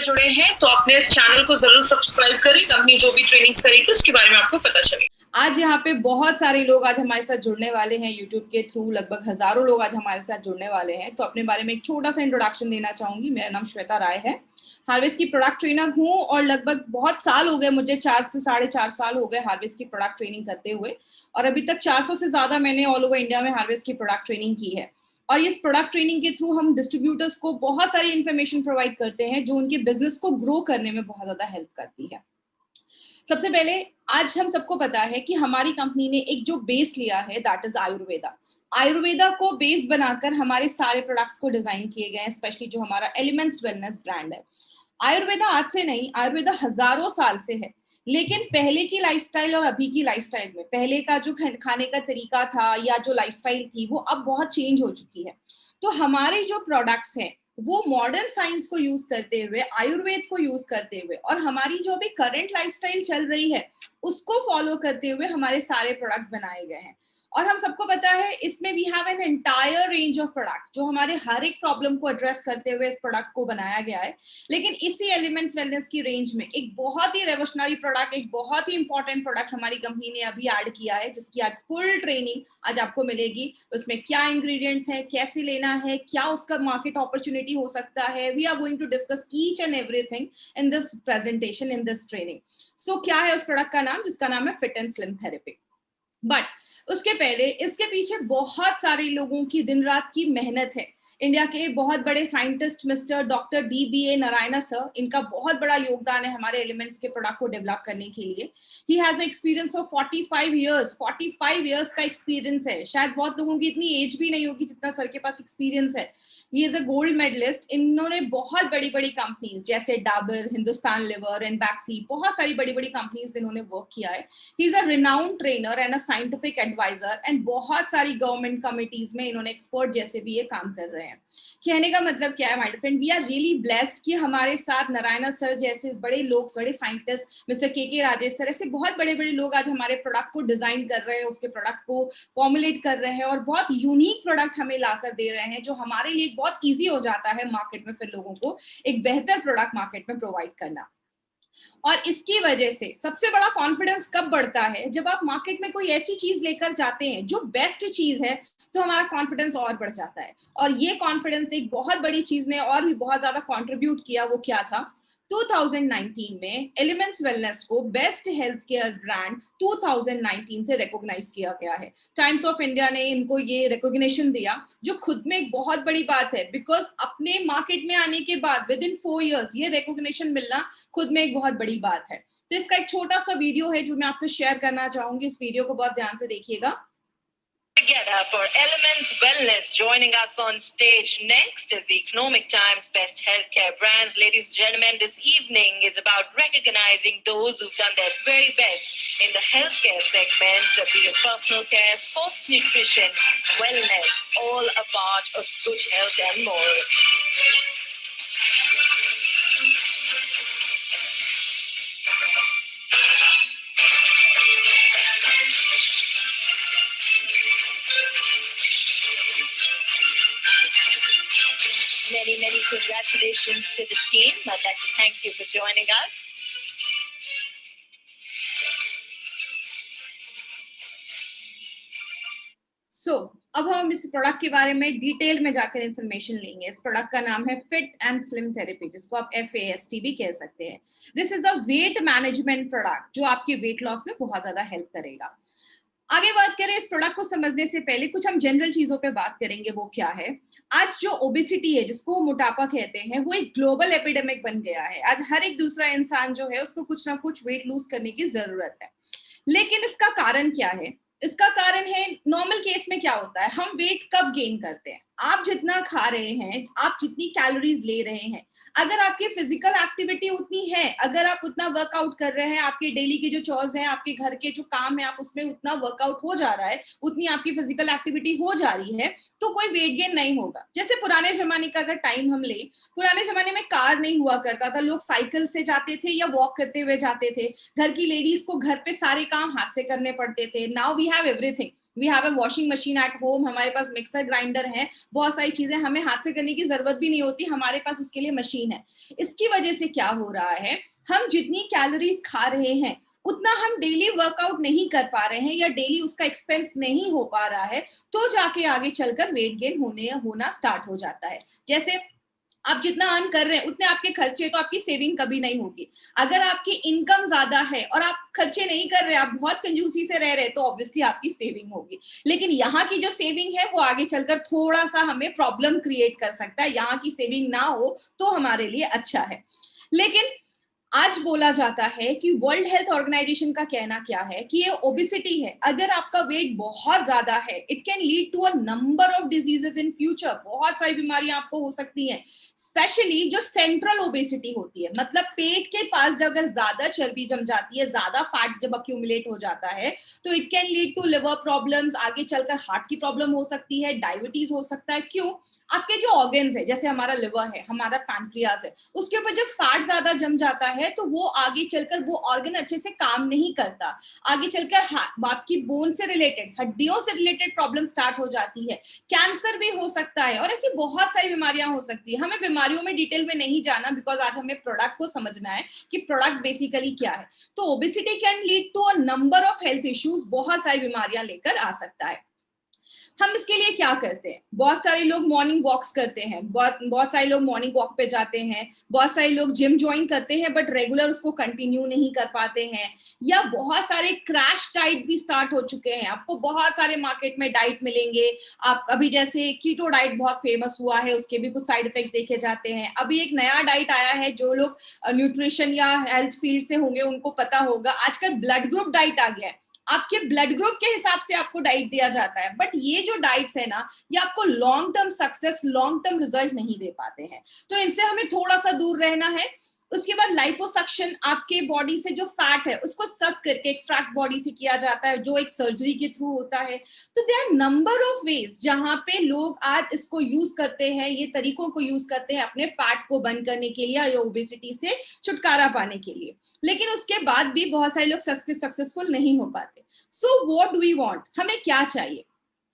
जुड़े हैं तो अपने इस चैनल को जरूर सब्सक्राइब करें। कंपनी जो भी ट्रेनिंग्स करेगी उसके बारे में आपको पता चले। आज यहाँ पे बहुत सारे लोग आज हमारे साथ जुड़ने वाले हैं यूट्यूब के थ्रू। लगभग हजारों लोग आज हमारे साथ जुड़ने वाले हैं। तो अपने बारे में एक छोटा सा इंट्रोडक्शन देना चाहूंगी। मेरा नाम श्वेता राय है, हार्वेस्ट की प्रोडक्ट ट्रेनर हूँ और लगभग बहुत साल हो गए मुझे, 4 से 4.5 साल हो गए हार्वेस्ट की प्रोडक्ट ट्रेनिंग करते हुए। और अभी तक 400 से ज्यादा मैंने ऑल ओवर इंडिया में हार्वेस्ट की प्रोडक्ट ट्रेनिंग की है। और इस प्रोडक्ट ट्रेनिंग के थ्रू हम डिस्ट्रीब्यूटर्स को बहुत सारी इंफॉर्मेशन प्रोवाइड करते हैं जो उनके बिजनेस को ग्रो करने में बहुत ज्यादा हेल्प करती है। सबसे पहले आज हम सबको पता है कि हमारी कंपनी ने एक जो बेस लिया है दैट इज आयुर्वेदा। आयुर्वेदा को बेस बनाकर हमारे सारे प्रोडक्ट्स को डिजाइन किए गए हैं, स्पेशली जो हमारा एलिमेंट्स वेलनेस ब्रांड है। आयुर्वेदा आज से नहीं, आयुर्वेदा हजारों साल से है। लेकिन पहले की लाइफस्टाइल और अभी की लाइफस्टाइल में पहले का जो खाने का तरीका था या जो लाइफस्टाइल थी वो अब बहुत चेंज हो चुकी है। तो हमारे जो प्रोडक्ट्स हैं वो मॉडर्न साइंस को यूज करते हुए, आयुर्वेद को यूज करते हुए और हमारी जो भी करंट लाइफस्टाइल चल रही है उसको फॉलो करते हुए हमारे सारे प्रोडक्ट्स बनाए गए हैं। और हम सबको पता है इसमें we have an entire range of product जो हमारे हर एक प्रॉब्लम को एड्रेस करते हुए इस प्रोडक्ट को बनाया गया है। लेकिन इसी एलिमेंट्स वेलनेस की रेंज में एक बहुत ही रेवोल्यूशनरी प्रोडक्ट, एक बहुत ही इंपॉर्टेंट प्रोडक्ट हमारी कंपनी ने अभी ऐड किया है, जिसकी आज फुल ट्रेनिंग आज आपको मिलेगी। उसमें क्या इंग्रेडिएंट्स हैं, कैसे लेना है, क्या उसका मार्केट अपॉर्चुनिटी हो सकता है, we are going to discuss each and everything in this presentation, in this training. So क्या है उस प्रोडक्ट का नाम, जिसका नाम है fit and slim therapy. But उसके पहले इसके पीछे बहुत सारे लोगों की दिन रात की मेहनत है। इंडिया के बहुत बड़े scientist mister doctor DBA Narayan sir, इनका बहुत बड़ा योगदान है हमारे एलिमेंट्स के प्रोडक्ट को डेवलप करने के लिए। He has experience of 45 years का एक्सपीरियंस है। शायद बहुत लोगों की इतनी एज भी नहीं होगी जितना सर के पास एक्सपीरियंस है। He is a gold medalist. इन्होंने बहुत बड़ी बड़ी कंपनीज जैसे डाबर, हिंदुस्तान लिवर एंड बैक्सी, बहुत सारी बड़ी बड़ी कंपनीज में इन्होंने वर्क किया है। He is a renowned trainer and a scientific advisor and बहुत सारी गवर्नमेंट कमिटीज में इन्होंने एक्सपर्ट जैसे भी ये काम कर रहे हैं। कहने का मतलब क्या है my friend, we are really blessed कि हमारे साथ नारायण सर जैसे बड़े लोग, बड़े साइंटिस्ट, मिस्टर के राजेश सर, ऐसे बहुत बड़े बड़े लोग आज हमारे प्रोडक्ट को डिजाइन कर रहे हैं, उसके प्रोडक्ट को फॉर्मुलेट कर रहे हैं और बहुत यूनिक प्रोडक्ट हमें लाकर दे रहे हैं जो हमारे लिए बहुत ईजी हो जाता है मार्केट में फिर लोगों को एक बेहतर प्रोडक्ट मार्केट में प्रोवाइड करना। और इसकी वजह से सबसे बड़ा कॉन्फिडेंस कब बढ़ता है, जब आप मार्केट में कोई ऐसी चीज लेकर जाते हैं जो बेस्ट चीज है, तो हमारा कॉन्फिडेंस और बढ़ जाता है। और ये कॉन्फिडेंस एक बहुत बड़ी चीज ने और भी बहुत ज्यादा कंट्रीब्यूट किया। वो क्या था, 2019 में एलिमेंट्स वेलनेस को बेस्ट हेल्थ केयर ब्रांड 2019 से रिकॉग्नाइज किया गया है। टाइम्स ऑफ इंडिया ने इनको ये रिकॉग्निशन दिया, जो खुद में एक बहुत बड़ी बात है, बिकॉज अपने मार्केट में आने के बाद विद इन 4 इयर्स ये रिकॉग्निशन मिलना खुद में एक बहुत बड़ी बात है। तो इसका एक छोटा सा वीडियो है जो मैं आपसे शेयर करना चाहूंगी। इस वीडियो को बहुत ध्यान से देखिएगा। Together for Elements Wellness. Joining us on stage next is the Economic Times Best Healthcare Brands. Ladies and gentlemen, this evening is about recognizing those who've done their very best in the healthcare segment, be it personal care, sports nutrition, wellness, all a part of good health and more. Many congratulations to the team. I'd like to thank you for joining us. अब हम इस product के बारे में detail में जाकर information लेंगे। इस प्रोडक्ट का नाम है फिट एंड स्लिम थेरेपी, जिसको आप FAST भी कह सकते हैं। This is a weight management product जो आपके वेट लॉस में बहुत ज्यादा हेल्प करेगा। आगे बात करें इस प्रोडक्ट को समझने से पहले कुछ हम जनरल चीजों पे बात करेंगे। वो क्या है, आज जो ओबेसिटी है, जिसको मोटापा कहते हैं, वो एक ग्लोबल एपिडेमिक बन गया है। आज हर एक दूसरा इंसान जो है उसको कुछ ना कुछ वेट लूज करने की जरूरत है। लेकिन इसका कारण क्या है? इसका कारण है, नॉर्मल केस में क्या होता है, हम वेट कब गेन करते हैं, आप जितना खा रहे हैं, आप जितनी कैलोरीज ले रहे हैं, अगर आपकी फिजिकल एक्टिविटी उतनी है, अगर आप उतना वर्कआउट कर रहे हैं, आपके डेली के जो चॉर्स हैं, आपके घर के जो काम है, आप उसमें उतना वर्कआउट हो जा रहा है, उतनी आपकी फिजिकल एक्टिविटी हो जा रही है, तो कोई वेट गेन नहीं होगा। जैसे पुराने जमाने का अगर टाइम हम ले, पुराने जमाने में कार नहीं हुआ करता था, लोग साइकिल से जाते थे या वॉक करते हुए जाते थे। घर की लेडीज को घर पे सारे काम हाथ से करने पड़ते थे। Now we have everything. We have a washing machine at home, हमारे पास मिक्सर ग्राइंडर है, बहुत सारी चीजें हमें हाथ से करने की जरूरत भी नहीं होती, हमारे पास उसके लिए मशीन है। इसकी वजह से क्या हो रहा है, हम जितनी कैलोरीज खा रहे हैं उतना हम डेली वर्कआउट नहीं कर पा रहे हैं या डेली उसका एक्सपेंस नहीं हो पा रहा है, तो जाके आगे चलकर वेट गेन होना स्टार्ट हो जाता है। जैसे आप जितना अर्न कर रहे हैं उतने आपके खर्चे, तो आपकी सेविंग कभी नहीं होगी। अगर आपकी इनकम ज्यादा है और आप खर्चे नहीं कर रहे, आप बहुत कंजूसी से रह रहे, तो ऑब्वियसली आपकी सेविंग होगी। लेकिन यहाँ की जो सेविंग है वो आगे चलकर थोड़ा सा हमें प्रॉब्लम क्रिएट कर सकता है। यहाँ की सेविंग ना हो तो हमारे लिए अच्छा है। लेकिन आज बोला जाता है कि वर्ल्ड हेल्थ ऑर्गेनाइजेशन का कहना क्या है कि ये ओबेसिटी है, अगर आपका वेट बहुत ज्यादा है, it can lead to a number of diseases in future. बहुत सारी बीमारियां आपको हो सकती हैं, स्पेशली जो सेंट्रल ओबेसिटी होती है, मतलब पेट के पास जब अगर ज्यादा चर्बी जम जाती है, ज्यादा फैट जब अक्यूमुलेट हो जाता है, तो it can lead to liver problems, आगे चलकर हार्ट की प्रॉब्लम हो सकती है, डायबिटीज हो सकता है। क्यों? आपके जो ऑर्गन्स है, जैसे हमारा लिवर है, हमारा पैनक्रियास है, उसके ऊपर जब फैट ज्यादा जम जाता है तो वो आगे चलकर वो ऑर्गन अच्छे से काम नहीं करता, आगे चलकर आपकी बोन से रिलेटेड, हड्डियों से रिलेटेड प्रॉब्लम स्टार्ट हो जाती है, कैंसर भी हो सकता है, और ऐसी बहुत सारी बीमारियां हो सकती है। हमें बीमारियों में डिटेल में नहीं जाना, बिकॉज आज हमें प्रोडक्ट को समझना है कि प्रोडक्ट बेसिकली क्या है। तो obesity can lead to a number of health issues, बहुत सारी बीमारियां लेकर आ सकता है। हम इसके लिए क्या करते हैं? बहुत सारे लोग मॉर्निंग वॉक्स करते हैं, बहुत सारे लोग मॉर्निंग वॉक पे जाते हैं, बहुत सारे लोग जिम ज्वाइन करते हैं बट रेगुलर उसको कंटिन्यू नहीं कर पाते हैं, या बहुत सारे क्रैश डाइट भी स्टार्ट हो चुके हैं। आपको बहुत सारे मार्केट में डाइट मिलेंगे। आप अभी जैसे कीटो डाइट बहुत फेमस हुआ है, उसके भी कुछ साइड इफेक्ट्स देखे जाते हैं। अभी एक नया डाइट आया है, जो लोग न्यूट्रिशन या हेल्थ फील्ड से होंगे उनको पता होगा, आजकल ब्लड ग्रुप डाइट आ गया है। आपके ब्लड ग्रुप के हिसाब से आपको डाइट दिया जाता है, बट ये जो डाइट्स है ना, ये आपको long term success, long term result नहीं दे पाते हैं, तो इनसे हमें थोड़ा सा दूर रहना है। उसके बाद लाइपोसक्शन, आपके बॉडी से जो फैट है उसको सक करके एक्सट्रैक्ट बॉडी से किया जाता है, जो एक सर्जरी के थ्रू होता है। तो there are number of ways जहां पे लोग आज इसको यूज करते हैं, ये तरीकों को यूज करते हैं अपने फैट को बर्न करने के लिए या ओबेसिटी से छुटकारा पाने के लिए। लेकिन उसके बाद भी बहुत सारे लोग सक्सेसफुल नहीं हो पाते। So what do we want, हमें क्या चाहिए?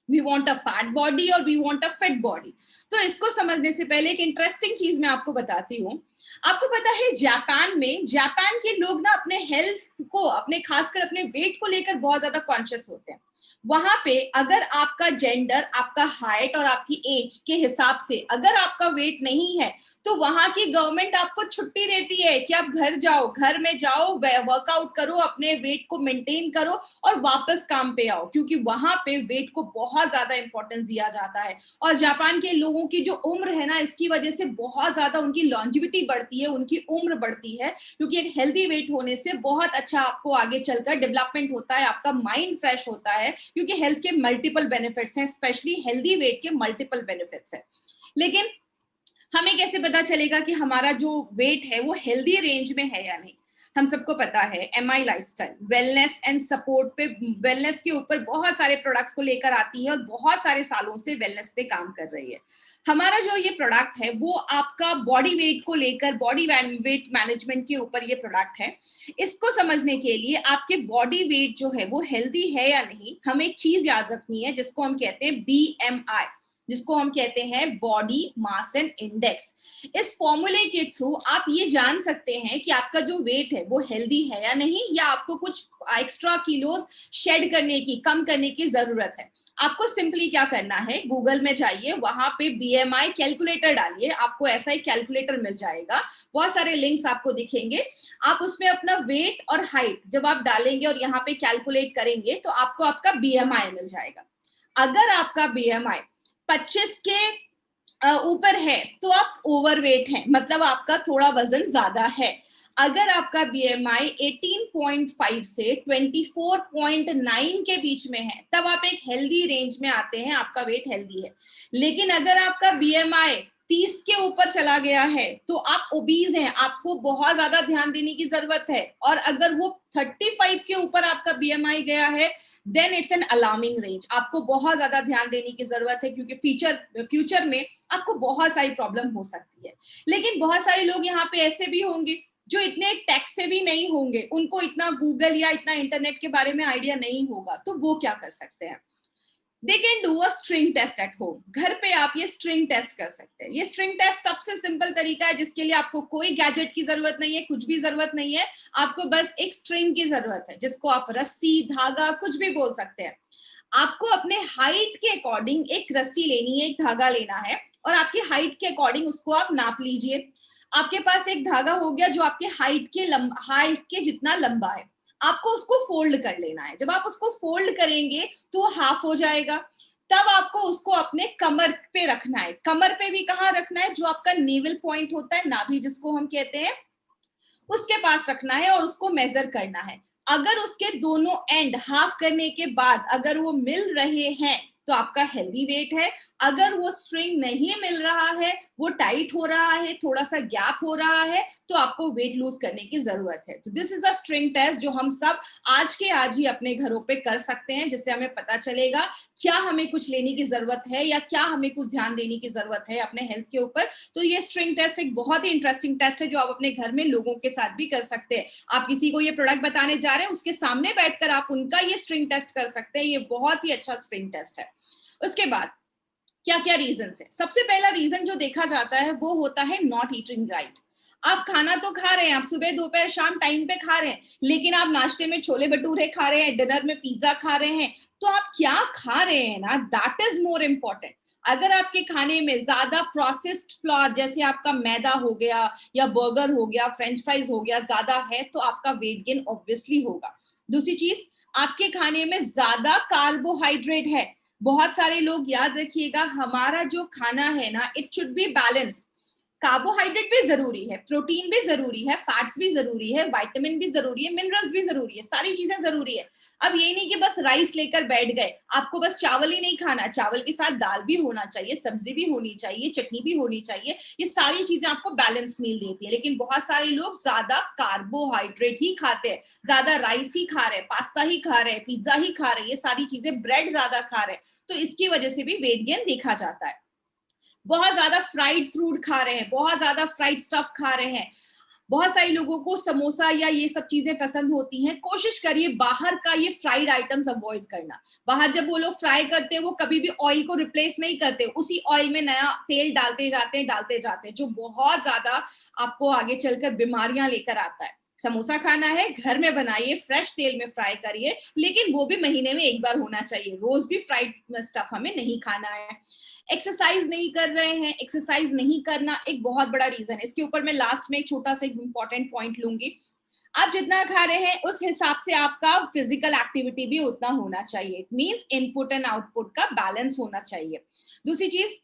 We want a fat body और we want a fit body. तो इसको समझने से पहले एक इंटरेस्टिंग चीज मैं आपको बताती हूँ। आपको पता है जापान के लोग ना अपने हेल्थ को, अपने खासकर अपने वेट को लेकर बहुत ज्यादा कॉन्शियस होते हैं। वहां पे अगर आपका जेंडर, आपका हाइट और आपकी एज के हिसाब से अगर आपका वेट नहीं है, तो वहां की गवर्नमेंट आपको छुट्टी देती है कि आप घर जाओ, घर में जाओ, वर्कआउट करो, अपने वेट को मेंटेन करो और वापस काम पे आओ, क्योंकि वहां पे वेट को बहुत ज्यादा इंपॉर्टेंस दिया जाता है। और जापान के लोगों की जो उम्र है ना, इसकी वजह से बहुत ज्यादा उनकी लॉन्जिविटी बढ़ती है, उनकी उम्र बढ़ती है, क्योंकि एक हेल्दी वेट होने से बहुत अच्छा आपको आगे चलकर डेवलपमेंट होता है, आपका माइंड फ्रेश होता है, क्योंकि हेल्थ के मल्टीपल बेनिफिट्स हैं, स्पेशली हेल्दी वेट के मल्टीपल बेनिफिट्स हैं। लेकिन हमें कैसे पता चलेगा कि हमारा जो वेट है वो हेल्दी रेंज में है या नहीं? हम सबको पता है MI lifestyle wellness and support पे, वेलनेस के ऊपर बहुत सारे प्रोडक्ट्स को लेकर आती है और बहुत सारे सालों से वेलनेस पे काम कर रही है। हमारा जो ये प्रोडक्ट है वो आपका बॉडी वेट को लेकर, बॉडी वेट मैनेजमेंट के ऊपर ये प्रोडक्ट है। इसको समझने के लिए आपके बॉडी वेट जो है वो हेल्दी है या नहीं, हमें एक चीज याद रखनी है जिसको हम कहते हैं बीएमआई, जिसको हम कहते हैं बॉडी मास एंड इंडेक्स। इस फॉर्मूले के थ्रू आप ये जान सकते हैं कि आपका जो वेट है वो हेल्दी है या नहीं, या आपको कुछ एक्स्ट्रा किलोज शेड करने की, कम करने की जरूरत है। आपको सिंपली क्या करना है, गूगल में जाइए, वहां पे बीएमआई कैलकुलेटर डालिए, आपको ऐसा एक कैलकुलेटर मिल जाएगा, बहुत सारे लिंक्स आपको दिखेंगे। आप उसमें अपना वेट और हाइट जब आप डालेंगे और यहाँ पे कैलकुलेट करेंगे तो आपको आपका बीएमआई मिल जाएगा। अगर आपका बीएमआई 25 के ऊपर है तो आप ओवरवेट हैं, मतलब आपका थोड़ा वजन ज्यादा है। अगर आपका बीएमआई 18.5 से 24.9 के बीच में है तब आप एक हेल्दी रेंज में आते हैं, आपका वेट हेल्दी है। लेकिन अगर आपका बीएमआई 30 के ऊपर चला गया है तो आप ओबीज हैं, आपको बहुत ज्यादा ध्यान देने की जरूरत है। और अगर वो 35 के ऊपर आपका बीएमआई गया है then it's an alarming range, आपको बहुत ज्यादा ध्यान देने की जरूरत है, क्योंकि फ्यूचर में आपको बहुत सारी प्रॉब्लम हो सकती है। लेकिन बहुत सारे लोग यहाँ पे ऐसे भी होंगे जो इतने टेक से भी नहीं होंगे, उनको इतना गूगल या इतना इंटरनेट के बारे में आइडिया नहीं होगा, तो वो क्या कर सकते हैं? They can do a string test at home. घर पे आप ये स्ट्रिंग टेस्ट कर सकते हैं। ये स्ट्रिंग टेस्ट सबसे सिंपल तरीका है जिसके लिए आपको कोई गैजेट की जरूरत नहीं है, कुछ भी जरूरत नहीं है। आपको बस एक स्ट्रिंग की जरूरत है, जिसको आप रस्सी, धागा कुछ भी बोल सकते हैं। आपको अपने हाइट के अकॉर्डिंग एक रस्सी लेनी है, एक धागा लेना है, और आपकी हाइट के अकॉर्डिंग उसको आप नाप लीजिए। आपके पास एक धागा हो गया जो आपके हाइट के जितना लंबा है। आपको उसको फोल्ड कर लेना है। जब आप उसको फोल्ड करेंगे तो हाफ हो जाएगा। तब आपको उसको अपने कमर पे रखना है। कमर पे भी कहाँ रखना है? जो आपका नेवल पॉइंट होता है, नाभि जिसको हम कहते हैं, उसके पास रखना है और उसको मेजर करना है। अगर उसके दोनों एंड हाफ करने के बाद अगर वो मिल रहे हैं तो आपका हेल्दी वेट है। अगर वो स्ट्रिंग नहीं मिल रहा है, वो टाइट हो रहा है, थोड़ा सा गैप हो रहा है, तो आपको वेट लूज करने की जरूरत है। तो this is a string test जो हम सब आज के आज ही अपने घरों पे कर सकते हैं, जिससे हमें पता चलेगा क्या हमें कुछ लेने की जरूरत है या क्या हमें कुछ ध्यान देने की जरूरत है अपने हेल्थ के ऊपर। तो ये स्ट्रिंग टेस्ट एक बहुत ही इंटरेस्टिंग टेस्ट है जो आप अपने घर में लोगों के साथ भी कर सकते हैं। आप किसी को ये प्रोडक्ट बताने जा रहे हैं, उसके सामने बैठकर आप उनका ये स्ट्रिंग टेस्ट कर सकते हैं। ये बहुत ही अच्छा स्ट्रिंग टेस्ट है। उसके बाद क्या क्या रीजन है? सबसे पहला रीजन जो देखा जाता है वो होता है नॉट ईटिंग राइट। आप खाना तो खा रहे हैं, आप सुबह दोपहर शाम टाइम पे खा रहे हैं, लेकिन आप नाश्ते में छोले भटूरे खा रहे हैं, डिनर में पिज्जा खा रहे हैं। तो आप क्या खा रहे हैं ना, दैट इज मोर इम्पोर्टेंट। अगर आपके खाने में ज्यादा प्रोसेस्ड फ्लोर जैसे आपका मैदा हो गया या बर्गर हो गया, फ्रेंच फ्राइज हो गया ज्यादा है, तो आपका वेट गेन ऑब्वियसली होगा। दूसरी चीज, आपके खाने में ज्यादा कार्बोहाइड्रेट है। बहुत सारे लोग याद रखिएगा, हमारा जो खाना है ना, it should be balanced. Carbohydrate भी जरूरी है, प्रोटीन भी जरूरी है, फैट्स भी जरूरी है, विटामिन भी जरूरी है, मिनरल्स भी जरूरी है, सारी चीजें जरूरी है। अब ये नहीं कि बस राइस लेकर बैठ गए, आपको बस चावल ही नहीं खाना, चावल के साथ दाल भी होना चाहिए, सब्जी भी होनी चाहिए, चटनी भी होनी चाहिए। ये सारी चीजें आपको बैलेंस मील देती है। लेकिन बहुत सारे लोग ज्यादा कार्बोहाइड्रेट ही खाते हैं, ज्यादा राइस ही खा रहे हैं, पास्ता ही खा रहे हैं, पिज्जा ही खा रहे हैं, ये सारी चीजें, ब्रेड ज्यादा खा रहे हैं। तो इसकी वजह से भी वेट गेन देखा जाता है। बहुत ज्यादा फ्राइड फ्रूट खा रहे हैं, बहुत ज्यादा फ्राइड स्टफ खा रहे हैं। बहुत सारे लोगों को समोसा या ये सब चीजें पसंद होती हैं। कोशिश करिए बाहर का ये फ्राइड आइटम्स अवॉइड करना। बाहर जब वो लोग फ्राई करते हैं, वो कभी भी ऑयल को रिप्लेस नहीं करते, उसी ऑयल में नया तेल डालते जाते हैं, जो बहुत ज्यादा आपको आगे चलकर बीमारियां लेकर आता है। समोसा खाना है, घर में बनाइए, फ्रेश तेल में फ्राई करिए, लेकिन वो भी महीने में एक बार होना चाहिए। रोज भी फ्राइड स्टफ हमें नहीं खाना है। एक्सरसाइज नहीं कर रहे हैं, एक्सरसाइज नहीं करना एक बहुत बड़ा रीजन है। इसके ऊपर मैं लास्ट में एक छोटा सा इंपॉर्टेंट पॉइंट लूंगी। आप जितना खा रहे हैं उस हिसाब से आपका फिजिकल एक्टिविटी भी उतना होना चाहिए। It means input and output का बैलेंस होना चाहिए। दूसरी चीज,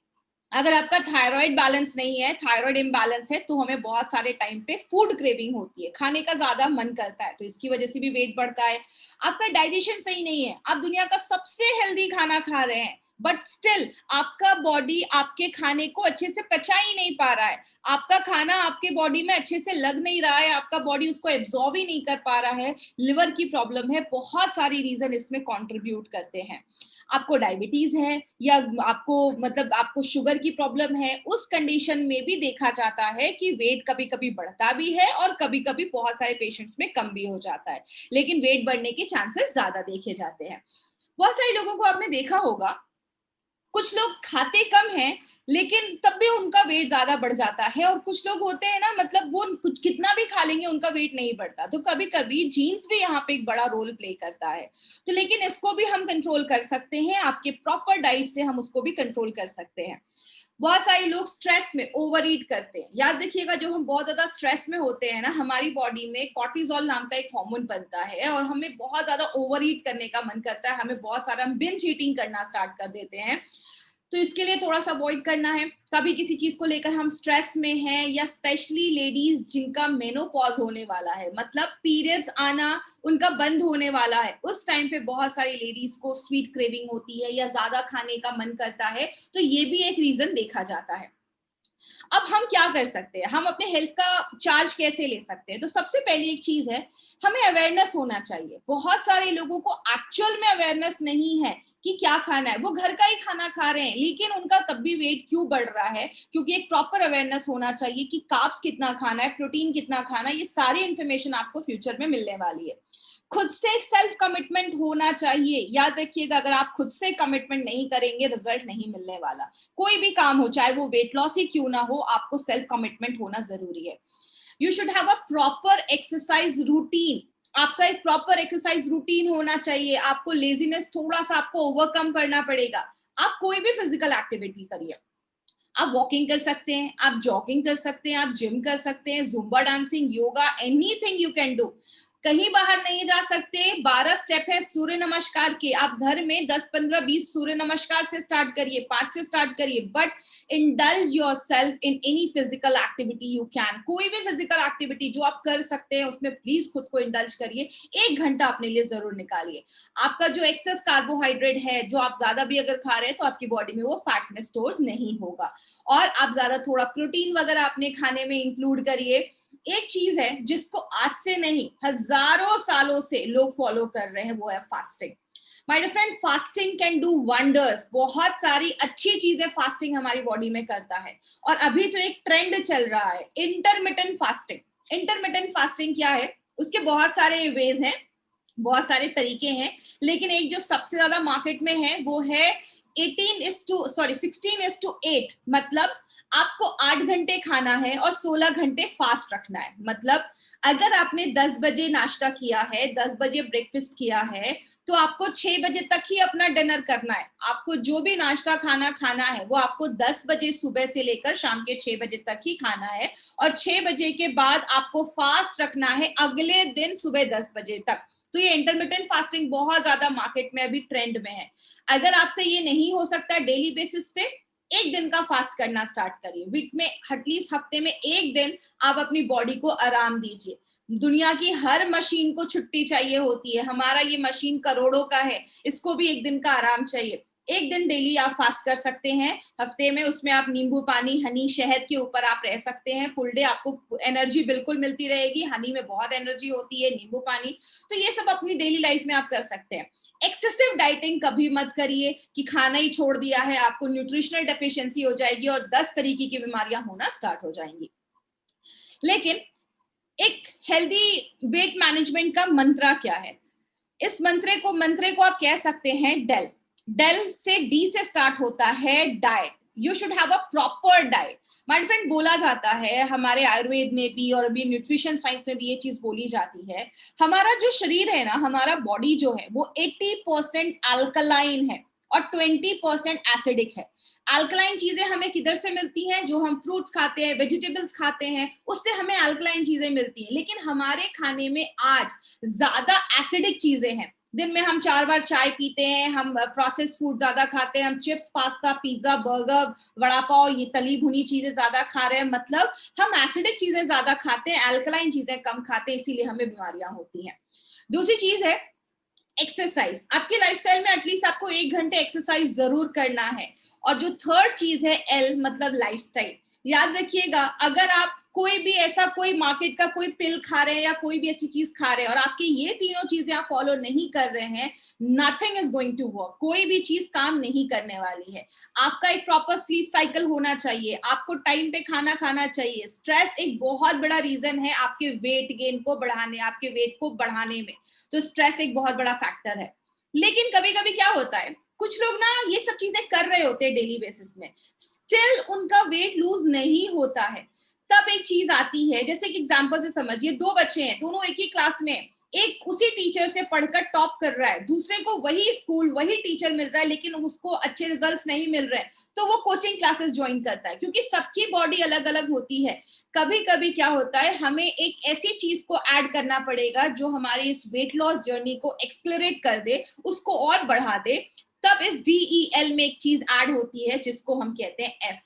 अगर आपका थायराइड बैलेंस नहीं है, थायराइड इम्बैलेंस है, तो हमें बहुत सारे टाइम पे फूड क्रेविंग होती है, खाने का ज्यादा मन करता है, तो इसकी वजह से भी वेट बढ़ता है। आपका डाइजेशन सही नहीं है, आप दुनिया का सबसे हेल्दी खाना खा रहे हैं, बट स्टिल आपका बॉडी आपके खाने को अच्छे से पचा ही नहीं पा रहा है। आपका खाना आपके बॉडी में अच्छे से लग नहीं रहा है, आपका बॉडी उसको एब्जॉर्ब ही नहीं कर पा रहा है। लिवर की प्रॉब्लम है, बहुत सारी रीजन इसमें कंट्रीब्यूट करते हैं। आपको डायबिटीज है या आपको शुगर की प्रॉब्लम है, उस कंडीशन में भी देखा जाता है कि वेट कभी कभी बढ़ता भी है और कभी कभी बहुत सारे पेशेंट्स में कम भी हो जाता है, लेकिन वेट बढ़ने के चांसेस ज्यादा देखे जाते हैं। बहुत सारे लोगों को आपने देखा होगा, कुछ लोग खाते कम हैं लेकिन तब भी उनका वेट ज्यादा बढ़ जाता है, और कुछ लोग होते हैं ना, मतलब वो कुछ कितना भी खा लेंगे उनका वेट नहीं बढ़ता। तो कभी कभी जीन्स भी यहाँ पे एक बड़ा रोल प्ले करता है। तो लेकिन इसको भी हम कंट्रोल कर सकते हैं, आपके प्रॉपर डाइट से हम उसको भी कंट्रोल कर सकते हैं। बहुत सारे लोग स्ट्रेस में ओवर ईट करते हैं। याद रखिएगा, जब हम बहुत ज्यादा स्ट्रेस में होते हैं ना, हमारी बॉडी में कॉर्टिसोल नाम का एक हार्मोन बनता है और हमें बहुत ज्यादा ओवर ईट करने का मन करता है, हमें बहुत सारा बिंज ईटिंग करना स्टार्ट कर देते हैं। तो इसके लिए थोड़ा सा अवॉइड करना है। कभी किसी चीज को लेकर हम स्ट्रेस में हैं, या स्पेशली लेडीज जिनका मेनोपॉज होने वाला है, मतलब पीरियड्स आना उनका बंद होने वाला है, उस टाइम पे बहुत सारी लेडीज को स्वीट क्रेविंग होती है या ज्यादा खाने का मन करता है, तो ये भी एक रीजन देखा जाता है। अब हम क्या कर सकते हैं, हम अपने हेल्थ का चार्ज कैसे ले सकते हैं? तो सबसे पहली एक चीज है, हमें अवेयरनेस होना चाहिए। बहुत सारे लोगों को एक्चुअल में अवेयरनेस नहीं है कि क्या खाना है, वो घर का ही खाना खा रहे हैं, लेकिन उनका तब भी वेट क्यों बढ़ रहा है? क्योंकि एक प्रॉपर अवेयरनेस होना चाहिए कि कार्ब्स कितना खाना है, प्रोटीन कितना खाना है, ये सारी इंफॉर्मेशन आपको फ्यूचर में मिलने वाली है। खुद से एक सेल्फ कमिटमेंट होना चाहिए। याद रखिएगा, अगर आप खुद से कमिटमेंट नहीं करेंगे, रिजल्ट नहीं मिलने वाला। कोई भी काम हो, चाहे वो वेट लॉस ही क्यों ना हो, आपको सेल्फ कमिटमेंट होना जरूरी है। You should have a proper exercise routine. आपका एक प्रॉपर एक्सरसाइज रूटीन होना चाहिए। आपको लेजीनेस थोड़ा सा आपको ओवरकम करना पड़ेगा। आप कोई भी फिजिकल एक्टिविटी करिए। आप वॉकिंग कर सकते हैं, आप जॉगिंग कर सकते हैं, आप जिम कर सकते हैं, Zumba dancing, yoga, anything you can do. कहीं बाहर नहीं जा सकते, 12 स्टेप है सूर्य नमस्कार के। आप घर में 10, 15, 20 सूर्य नमस्कार से स्टार्ट करिए, 5 से स्टार्ट करिए, but indulge yourself in any physical activity you can. कोई भी फिजिकल एक्टिविटी जो आप कर सकते हैं उसमें प्लीज खुद को इंडल्ज करिए। 1 घंटा अपने लिए जरूर निकालिए। आपका जो एक्सेस कार्बोहाइड्रेट है, जो आप ज्यादा भी अगर खा रहे हैं तो आपकी बॉडी में वो फैट में स्टोर नहीं होगा। और आप ज्यादा थोड़ा प्रोटीन वगैरह अपने खाने में इंक्लूड करिए। एक चीज है जिसको आज से नहीं, हजारों सालों से लोग फॉलो कर रहे हैं, वो है fasting. My dear friend, fasting can do wonders. बहुत सारी अच्छी चीजें फास्टिंग हमारी बॉडी में करता है। और अभी तो एक ट्रेंड चल रहा है इंटरमिटेंट फास्टिंग। इंटरमिटेंट फास्टिंग क्या है? उसके बहुत सारे वेज हैं, बहुत सारे तरीके हैं, लेकिन एक जो सबसे ज्यादा मार्केट में है वो है 16:8। मतलब आपको 8 घंटे खाना है और 16 घंटे फास्ट रखना है। मतलब अगर आपने 10 बजे नाश्ता किया है, 10 बजे ब्रेकफास्ट किया है, तो आपको 6 बजे तक ही अपना डिनर करना है। आपको जो भी नाश्ता खाना है वो आपको 10 बजे सुबह से लेकर शाम के 6 बजे तक ही खाना है। और 6 बजे के बाद आपको फास्ट रखना है अगले दिन सुबह 10 बजे तक। तो ये इंटरमिटेंट फास्टिंग बहुत ज्यादा मार्केट में अभी ट्रेंड में है। अगर आपसे ये नहीं हो सकता डेली बेसिस पे, 1 दिन का फास्ट करना स्टार्ट करिए। वीक में एटलीस्ट हफ्ते में 1 दिन आप अपनी बॉडी को आराम दीजिए। दुनिया की हर मशीन को छुट्टी चाहिए होती है, हमारा ये मशीन करोड़ों का है, इसको भी 1 दिन का आराम चाहिए। 1 दिन डेली आप फास्ट कर सकते हैं हफ्ते में। उसमें आप नींबू पानी, हनी, शहद के ऊपर आप रह सकते हैं फुल डे। आपको एनर्जी बिल्कुल मिलती रहेगी। हनी में बहुत एनर्जी होती है, नींबू पानी। तो ये सब अपनी डेली लाइफ में आप कर सकते हैं। एक्सेसिव डाइटिंग कभी मत करिए कि खाना ही छोड़ दिया है, आपको न्यूट्रिशनल डेफिशिएंसी हो जाएगी और 10 तरीके की बीमारियां होना स्टार्ट हो जाएंगी। लेकिन एक हेल्दी वेट मैनेजमेंट का मंत्रा क्या है? इस मंत्रे को आप कह सकते हैं डेल। डेल से डी से स्टार्ट होता है diet. You should have a proper diet. My friend, बोला जाता है हमारे आयुर्वेद में भी और अभी न्यूट्रिशन साइंस में भी ये चीज बोली जाती है, हमारा जो शरीर है ना, हमारा बॉडी जो है वो 80% अल्कलाइन है और 20% एसिडिक है। अल्कलाइन चीजें हमें किधर से मिलती हैं? जो हम फ्रूट्स खाते हैं, वेजिटेबल्स खाते हैं, उससे हमें अल्कलाइन चीजें मिलती हैं। लेकिन हमारे खाने में आज ज्यादा एसिडिक चीजें हैं। दिन में हम 4 बार चाय पीते हैं, हम प्रोसेस फूड ज्यादा खाते हैं, हम chips, pasta, pizza, burger, vada pav, ये तली भुनी चीजें ज्यादा खा रहे हैं। मतलब हम एसिडिक चीजें ज्यादा खाते हैं, अल्कलाइन चीजें कम खाते हैं, इसीलिए हमें बीमारियां होती हैं। दूसरी चीज है एक्सरसाइज। आपके लाइफस्टाइल में एटलीस्ट आपको 1 घंटे एक्सरसाइज जरूर करना है। और जो थर्ड चीज है एल, मतलब लाइफस्टाइल। याद रखिएगा, अगर आप कोई भी ऐसा कोई मार्केट का कोई पिल खा रहे हैं या कोई भी ऐसी चीज खा रहे हैं और आपकी ये तीनों चीजें आप फॉलो नहीं कर रहे हैं, nothing is going to work. कोई भी चीज काम नहीं करने वाली है। आपका एक प्रॉपर स्लीप साइकिल होना चाहिए, आपको टाइम पे खाना खाना चाहिए। स्ट्रेस एक बहुत बड़ा रीजन है आपके वेट गेन को बढ़ाने, आपके वेट को बढ़ाने में। तो स्ट्रेस एक बहुत बड़ा फैक्टर है। लेकिन कभी कभी क्या होता है, कुछ लोग ना ये सब चीजें कर रहे होते हैं डेली बेसिस में, स्टिल उनका वेट लूज नहीं होता है। तब एक चीज आती है, जैसे कि एग्जांपल से समझिए, 2 बच्चे हैं, दोनों एक ही क्लास में, एक उसी टीचर से पढ़कर टॉप कर रहा है, दूसरे को वही स्कूल वही टीचर मिल रहा है लेकिन उसको अच्छे रिजल्ट्स नहीं मिल रहे हैं, तो वो कोचिंग क्लासेस ज्वाइन करता है। क्योंकि सबकी बॉडी अलग अलग होती है। कभी कभी क्या होता है, हमें एक ऐसी चीज को ऐड करना पड़ेगा जो हमारी इस वेट लॉस जर्नी को एक्सलरेट कर दे, उसको और बढ़ा दे। तब इस DEL में एक चीज ऐड होती है जिसको हम कहते हैं F।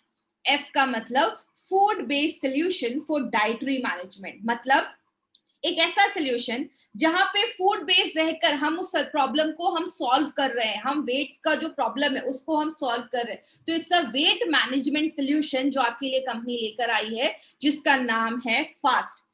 F का मतलब food based solution for dietary management. मतलब एक ऐसा सोल्यूशन जहां पे फूड बेस्ड रहकर हम उस प्रॉब्लम को हम सॉल्व कर रहे हैं, हम वेट का जो प्रॉब्लम है उसको हम सॉल्व कर रहे हैं। तो it's a weight management solution जो आपके लिए कंपनी लेकर आई है, जिसका नाम है फास्ट।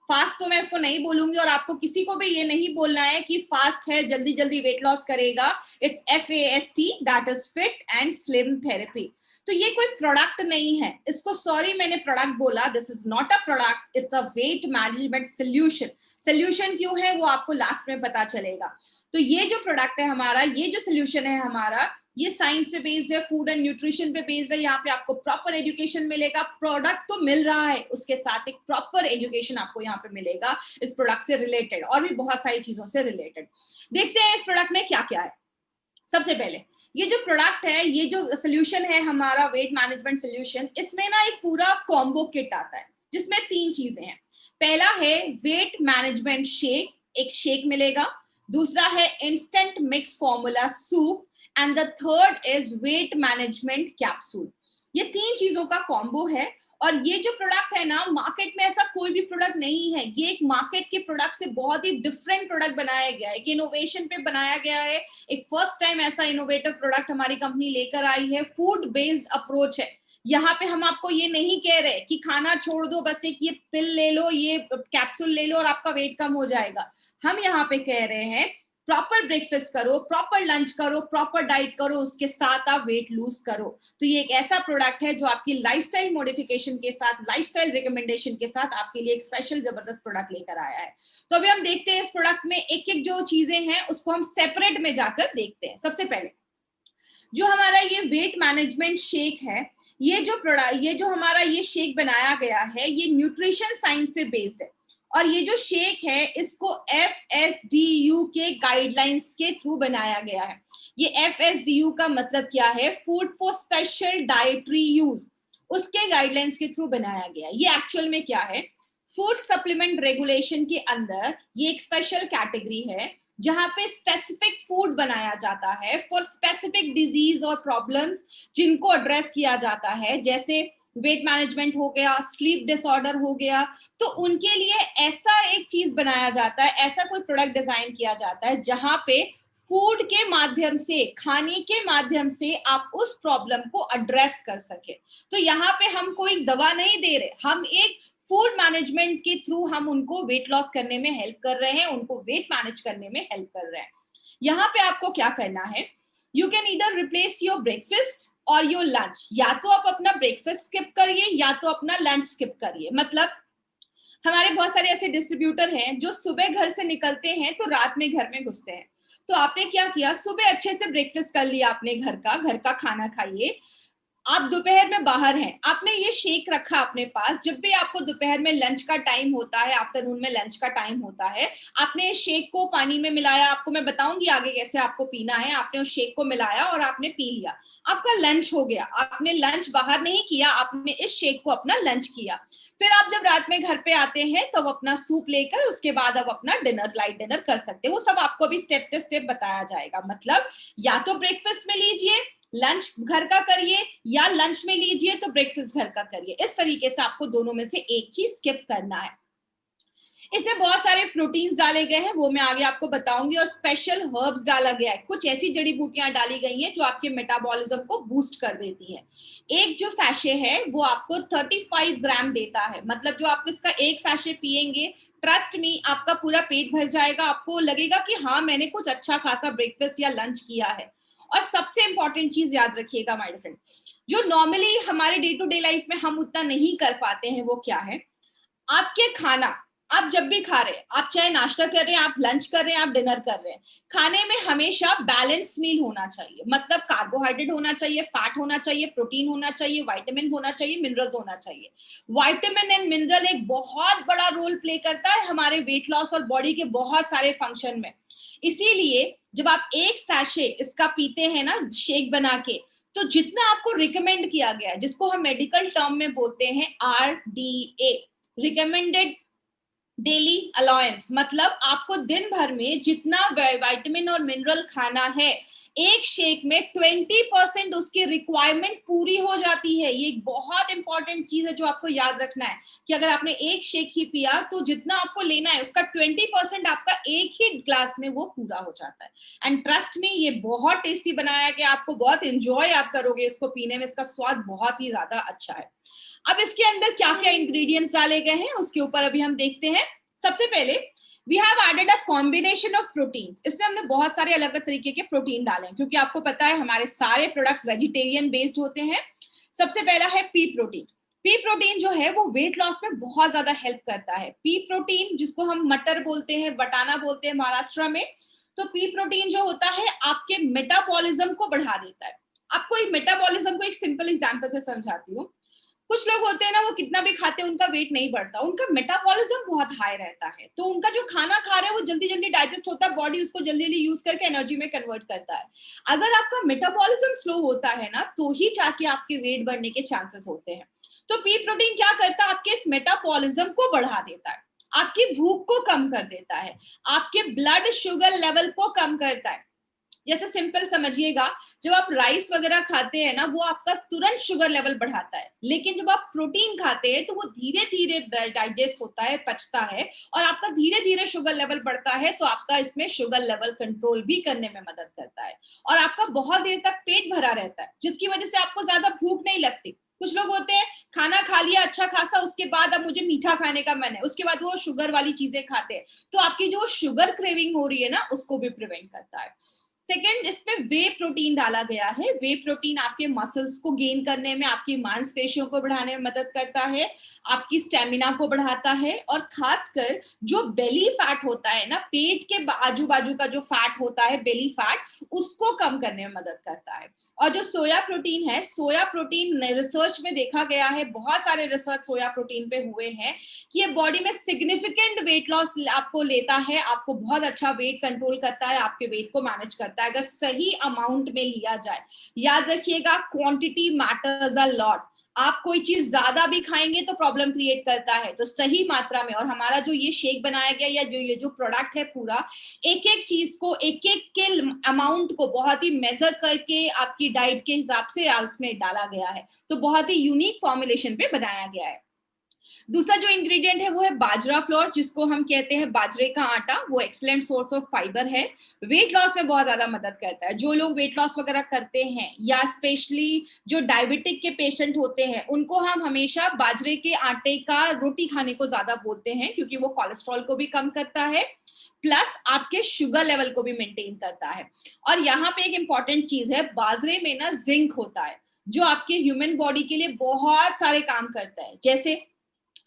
फास्ट तो मैं इसको नहीं बोलूंगी, और आपको किसी को भी ये नहीं बोलना है कि फास्ट है जल्दी जल्दी वेट लॉस करेगा। It's FAST, that is fit and slim therapy. तो ये कोई प्रोडक्ट नहीं है, इसको सॉरी मैंने प्रोडक्ट बोला, this is not a product, it's a weight management solution. Solution क्यों है वो आपको लास्ट में पता चलेगा। तो ये जो प्रोडक्ट है हमारा, ये जो सोल्यूशन है हमारा, ये साइंस पे बेस्ड है, फूड एंड न्यूट्रिशन पे बेस्ड है। यहाँ पे आपको प्रॉपर एजुकेशन मिलेगा, प्रोडक्ट तो मिल रहा है, उसके साथ एक प्रॉपर एजुकेशन आपको यहाँ पे मिलेगा इस प्रोडक्ट से रिलेटेड, और भी बहुत सारी चीजों से रिलेटेड। देखते हैं इस प्रोडक्ट में क्या क्या है। सबसे पहले ये जो प्रोडक्ट है, ये जो सोल्यूशन है हमारा वेट मैनेजमेंट सोल्यूशन, इसमें ना एक पूरा कॉम्बो किट आता है जिसमें 3 चीजें हैं। पहला है वेट मैनेजमेंट शेक, एक शेक मिलेगा। दूसरा है instant mix formula soup, and the third is weight management capsule. ये 3 चीजों का कॉम्बो है। और ये जो प्रोडक्ट है ना, मार्केट में ऐसा कोई भी प्रोडक्ट नहीं है, ये एक मार्केट के प्रोडक्ट से बहुत ही डिफरेंट प्रोडक्ट बनाया गया है, एक इनोवेशन पे बनाया गया है। एक फर्स्ट टाइम ऐसा इनोवेटिव प्रोडक्ट हमारी कंपनी लेकर आई है, फूड बेस्ड अप्रोच है। यहाँ पे हम आपको ये नहीं कह रहे कि खाना छोड़ दो, बस एक ये पिल ले लो, ये कैप्सूल ले लो और आपका वेट कम हो जाएगा। हम यहाँ पे कह रहे हैं प्रॉपर ब्रेकफास्ट करो, प्रॉपर लंच करो, प्रॉपर डाइट करो, उसके साथ आप वेट लूज करो। तो ये एक ऐसा प्रोडक्ट है जो आपकी लाइफस्टाइल मॉडिफिकेशन के साथ, लाइफस्टाइल रिकमेंडेशन के साथ आपके लिए एक स्पेशल जबरदस्त प्रोडक्ट लेकर आया है। तो अभी हम देखते हैं इस प्रोडक्ट में एक एक जो चीजें हैं उसको हम सेपरेट में जाकर देखते हैं। सबसे पहले जो हमारा ये वेट मैनेजमेंट शेक है, ये जो हमारा ये शेक बनाया गया है, ये न्यूट्रिशन साइंस पे बेस्ड है। और ये जो शेक है इसको FSDU के गाइडलाइंस के थ्रू बनाया गया है। ये FSDU का मतलब क्या है? Food for special dietary use, उसके गाइडलाइंस के थ्रू बनाया गया है। ये एक्चुअल में क्या है? फूड सप्लीमेंट रेगुलेशन के अंदर ये एक स्पेशल कैटेगरी है जहां पे स्पेसिफिक फूड बनाया जाता है फॉर स्पेसिफिक डिजीज और प्रॉब्लम्स जिनको एड्रेस किया जाता है, जैसे वेट मैनेजमेंट हो गया, स्लीप डिसऑर्डर हो गया। तो उनके लिए ऐसा एक चीज बनाया जाता है, ऐसा कोई प्रोडक्ट डिजाइन किया जाता है जहां पे फूड के माध्यम से, खाने के माध्यम से आप उस प्रॉब्लम को एड्रेस कर सके। तो यहाँ पे हम कोई दवा नहीं दे रहे, हम एक फूड मैनेजमेंट के थ्रू हम उनको वेट लॉस करने में हेल्प कर रहे हैं, उनको वेट मैनेज करने में हेल्प कर रहे हैं। यहाँ पे आपको क्या करना है? You can either replace your breakfast और योर लंच। या तो आप अपना ब्रेकफास्ट स्किप करिए या तो अपना लंच स्किप करिए। मतलब हमारे बहुत सारे ऐसे डिस्ट्रीब्यूटर हैं जो सुबह घर से निकलते हैं तो रात में घर में घुसते हैं। तो आपने क्या किया? सुबह अच्छे से ब्रेकफास्ट कर लिया, आपने घर का खाना खाइए। आप दोपहर में बाहर हैं, आपने ये शेक रखा अपने पास। जब भी आपको दोपहर में लंच का टाइम होता है, आफ्टरनून में लंच का टाइम होता है, आपने इस शेक को पानी में मिलाया। आपको मैं बताऊंगी आगे कैसे आपको पीना है। आपने उस शेक को मिलाया और आपने पी लिया, आपका लंच हो गया। आपने लंच बाहर नहीं किया, आपने इस शेक को अपना लंच किया। फिर आप जब रात में घर पे आते हैं तो अपना सूप लेकर उसके बाद आप अपना डिनर, लाइट डिनर कर सकते हैं। वो सब आपको भी स्टेप बाय स्टेप बताया जाएगा। मतलब या तो ब्रेकफास्ट में लीजिए, लंच घर का करिए, या लंच में लीजिए तो ब्रेकफास्ट घर का करिए। इस तरीके से आपको दोनों में से एक ही स्किप करना है। इसमें बहुत सारे प्रोटीन्स डाले गए हैं, वो मैं आगे आपको बताऊंगी, और स्पेशल हर्ब्स डाला गया है। कुछ ऐसी जड़ी बूटियां डाली गई हैं जो आपके मेटाबॉलिज्म को बूस्ट कर देती हैं। एक जो सैशे है वो आपको 35 ग्राम देता है। मतलब जो आप इसका एक सैशे पिएंगे, ट्रस्ट मी, आपका पूरा पेट भर जाएगा। आपको लगेगा कि हाँ, मैंने कुछ अच्छा खासा ब्रेकफास्ट या लंच किया है। और सबसे इंपॉर्टेंट चीज याद रखिएगा माय फ्रेंड, जो नॉर्मली हमारे डे टू डे लाइफ में हम उतना नहीं कर पाते हैं, वो क्या है? आपके खाना आप जब भी खा रहे हैं, आप चाहे नाश्ता कर रहे हैं, आप लंच कर रहे हैं, आप डिनर कर रहे हैं, खाने में हमेशा बैलेंस मील होना चाहिए। मतलब कार्बोहाइड्रेट होना चाहिए, फैट होना चाहिए, प्रोटीन होना चाहिए, विटामिन होना चाहिए, मिनरल्स होना चाहिए। विटामिन एंड मिनरल एक बहुत बड़ा रोल प्ले करता है हमारे वेट लॉस और बॉडी के बहुत सारे फंक्शन में। इसीलिए जब आप एक सैशे इसका पीते हैं ना, शेक बना के, तो जितना आपको रिकमेंड किया गया है, जिसको हम मेडिकल टर्म में बोलते हैं RDA, रिकमेंडेड डेली अलाउंस, मतलब आपको दिन भर में जितना विटामिन और मिनरल खाना है, एक शेक में 20% उसकी रिक्वायरमेंट पूरी हो जाती है। ये एक बहुत इंपॉर्टेंट चीज है जो आपको याद रखना है कि अगर आपने एक शेक ही पिया तो जितना आपको लेना है उसका 20% आपका एक ही ग्लास में वो पूरा हो जाता है। एंड ट्रस्ट मी, ये बहुत टेस्टी बनाया गया, आपको बहुत एंजॉय आप करोगे इसको पीने में, इसका स्वाद बहुत ही ज्यादा अच्छा है। अब इसके अंदर क्या क्या इंग्रेडिएंट्स डाले गए हैं उसके ऊपर अभी हम देखते हैं। सबसे पहले we have added a combination of proteins. इसमें हमने बहुत सारे अलग अलग तरीके के प्रोटीन डाले हैं क्योंकि आपको पता है हमारे सारे प्रोडक्ट्स वेजिटेरियन बेस्ड होते हैं। सबसे पहला है पी प्रोटीन। पी प्रोटीन जो है वो वेट लॉस में बहुत ज्यादा हेल्प करता है। पी प्रोटीन जिसको हम मटर बोलते हैं, बटाना बोलते हैं महाराष्ट्र में, तो पी प्रोटीन जो होता है आपके मेटाबॉलिज्म को बढ़ा देता है। आपको मेटाबॉलिज्म को एक सिंपल एग्जांपल से समझाती हूँ। कुछ लोग होते हैं ना, वो कितना भी खाते हैं उनका वेट नहीं बढ़ता, उनका मेटाबॉलिज्म बहुत हाई रहता है, तो उनका जो खाना खा रहे हैं वो जल्दी जल्दी डाइजेस्ट होता है, बॉडी उसको जल्दी जल्दी यूज करके एनर्जी में कन्वर्ट करता है। अगर आपका मेटाबॉलिज्म स्लो होता है ना तो ही जाके आपके वेट बढ़ने के चांसेस होते हैं। तो पी प्रोटीन क्या करता है, आपके इस मेटाबॉलिज्म को बढ़ा देता है, आपकी भूख को कम कर देता है, आपके ब्लड शुगर लेवल को कम करता है। जैसे सिंपल समझिएगा, जब आप राइस वगैरह खाते हैं ना वो आपका तुरंत शुगर लेवल बढ़ाता है, लेकिन जब आप प्रोटीन खाते हैं तो वो धीरे धीरे डाइजेस्ट होता है, पचता है और आपका धीरे धीरे शुगर लेवल बढ़ता है, तो आपका इसमें शुगर लेवल कंट्रोल भी करने में मदद करता है और आपका बहुत देर तक पेट भरा रहता है, जिसकी वजह से आपको ज्यादा भूख नहीं लगती। कुछ लोग होते हैं खाना खा लिया अच्छा खासा, उसके बाद अब मुझे मीठा खाने का मन है, उसके बाद वो शुगर वाली चीजें खाते हैं, तो आपकी जो शुगर क्रेविंग हो रही है ना उसको भी प्रिवेंट करता है। सेकेंड, इसमें वे प्रोटीन डाला गया है। वे प्रोटीन आपके मसल्स को गेन करने में, आपकी मांसपेशियों को बढ़ाने में मदद करता है, आपकी स्टेमिना को बढ़ाता है और खासकर जो बेली फैट होता है ना, पेट के आजू बाजू का जो फैट होता है बेली फैट, उसको कम करने में मदद करता है। और जो सोया प्रोटीन है, सोया प्रोटीन रिसर्च में देखा गया है, बहुत सारे रिसर्च सोया प्रोटीन पे हुए हैं कि ये बॉडी में सिग्निफिकेंट वेट लॉस आपको लेता है, आपको बहुत अच्छा वेट कंट्रोल करता है, आपके वेट को मैनेज करता है अगर सही अमाउंट में लिया जाए। याद रखिएगा, क्वांटिटी मैटर्स अ लॉट। आप कोई चीज ज्यादा भी खाएंगे तो प्रॉब्लम क्रिएट करता है, तो सही मात्रा में। और हमारा जो ये शेक बनाया गया या ये जो प्रोडक्ट है पूरा, एक एक चीज को, एक एक के अमाउंट को बहुत ही मेजर करके आपकी डाइट के हिसाब से उसमें डाला गया है, तो बहुत ही यूनिक फॉर्मुलेशन पे बनाया गया है। दूसरा जो इंग्रेडिएंट है वो है बाजरा फ्लोर, जिसको हम कहते हैं बाजरे का आटा। वो एक्सीलेंट सोर्स ऑफ फाइबर है, वेट लॉस में बहुत ज्यादा मदद करता है। जो लोग वेट लॉस वगैरह करते हैं या स्पेशली जो डायबिटिक के पेशेंट होते हैं, उनको हम हमेशा बाजरे के आटे का रोटी खाने को ज्यादा बोलते हैं क्योंकि वो कोलेस्ट्रॉल को भी कम करता है प्लस आपके शुगर लेवल को भी मेंटेन करता है। और यहाँ पे एक इंपॉर्टेंट चीज है, बाजरे में ना जिंक होता है जो आपके ह्यूमन बॉडी के लिए बहुत सारे काम करता है। जैसे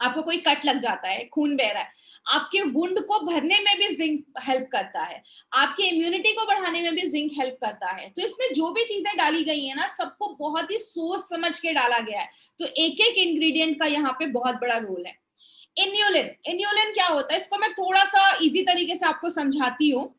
आपको कोई कट लग जाता है, खून बह रहा है, आपके वुंड को भरने में भी जिंक हेल्प करता है, आपकी इम्यूनिटी को बढ़ाने में भी जिंक हेल्प करता है। तो इसमें जो भी चीजें डाली गई है ना, सबको बहुत ही सोच समझ के डाला गया है, तो एक एक इंग्रेडिएंट का यहाँ पे बहुत बड़ा रोल है। इन्यूलिन, इन्यूलिन क्या होता है, इसको मैं थोड़ा सा इजी तरीके से आपको समझाती हूँ।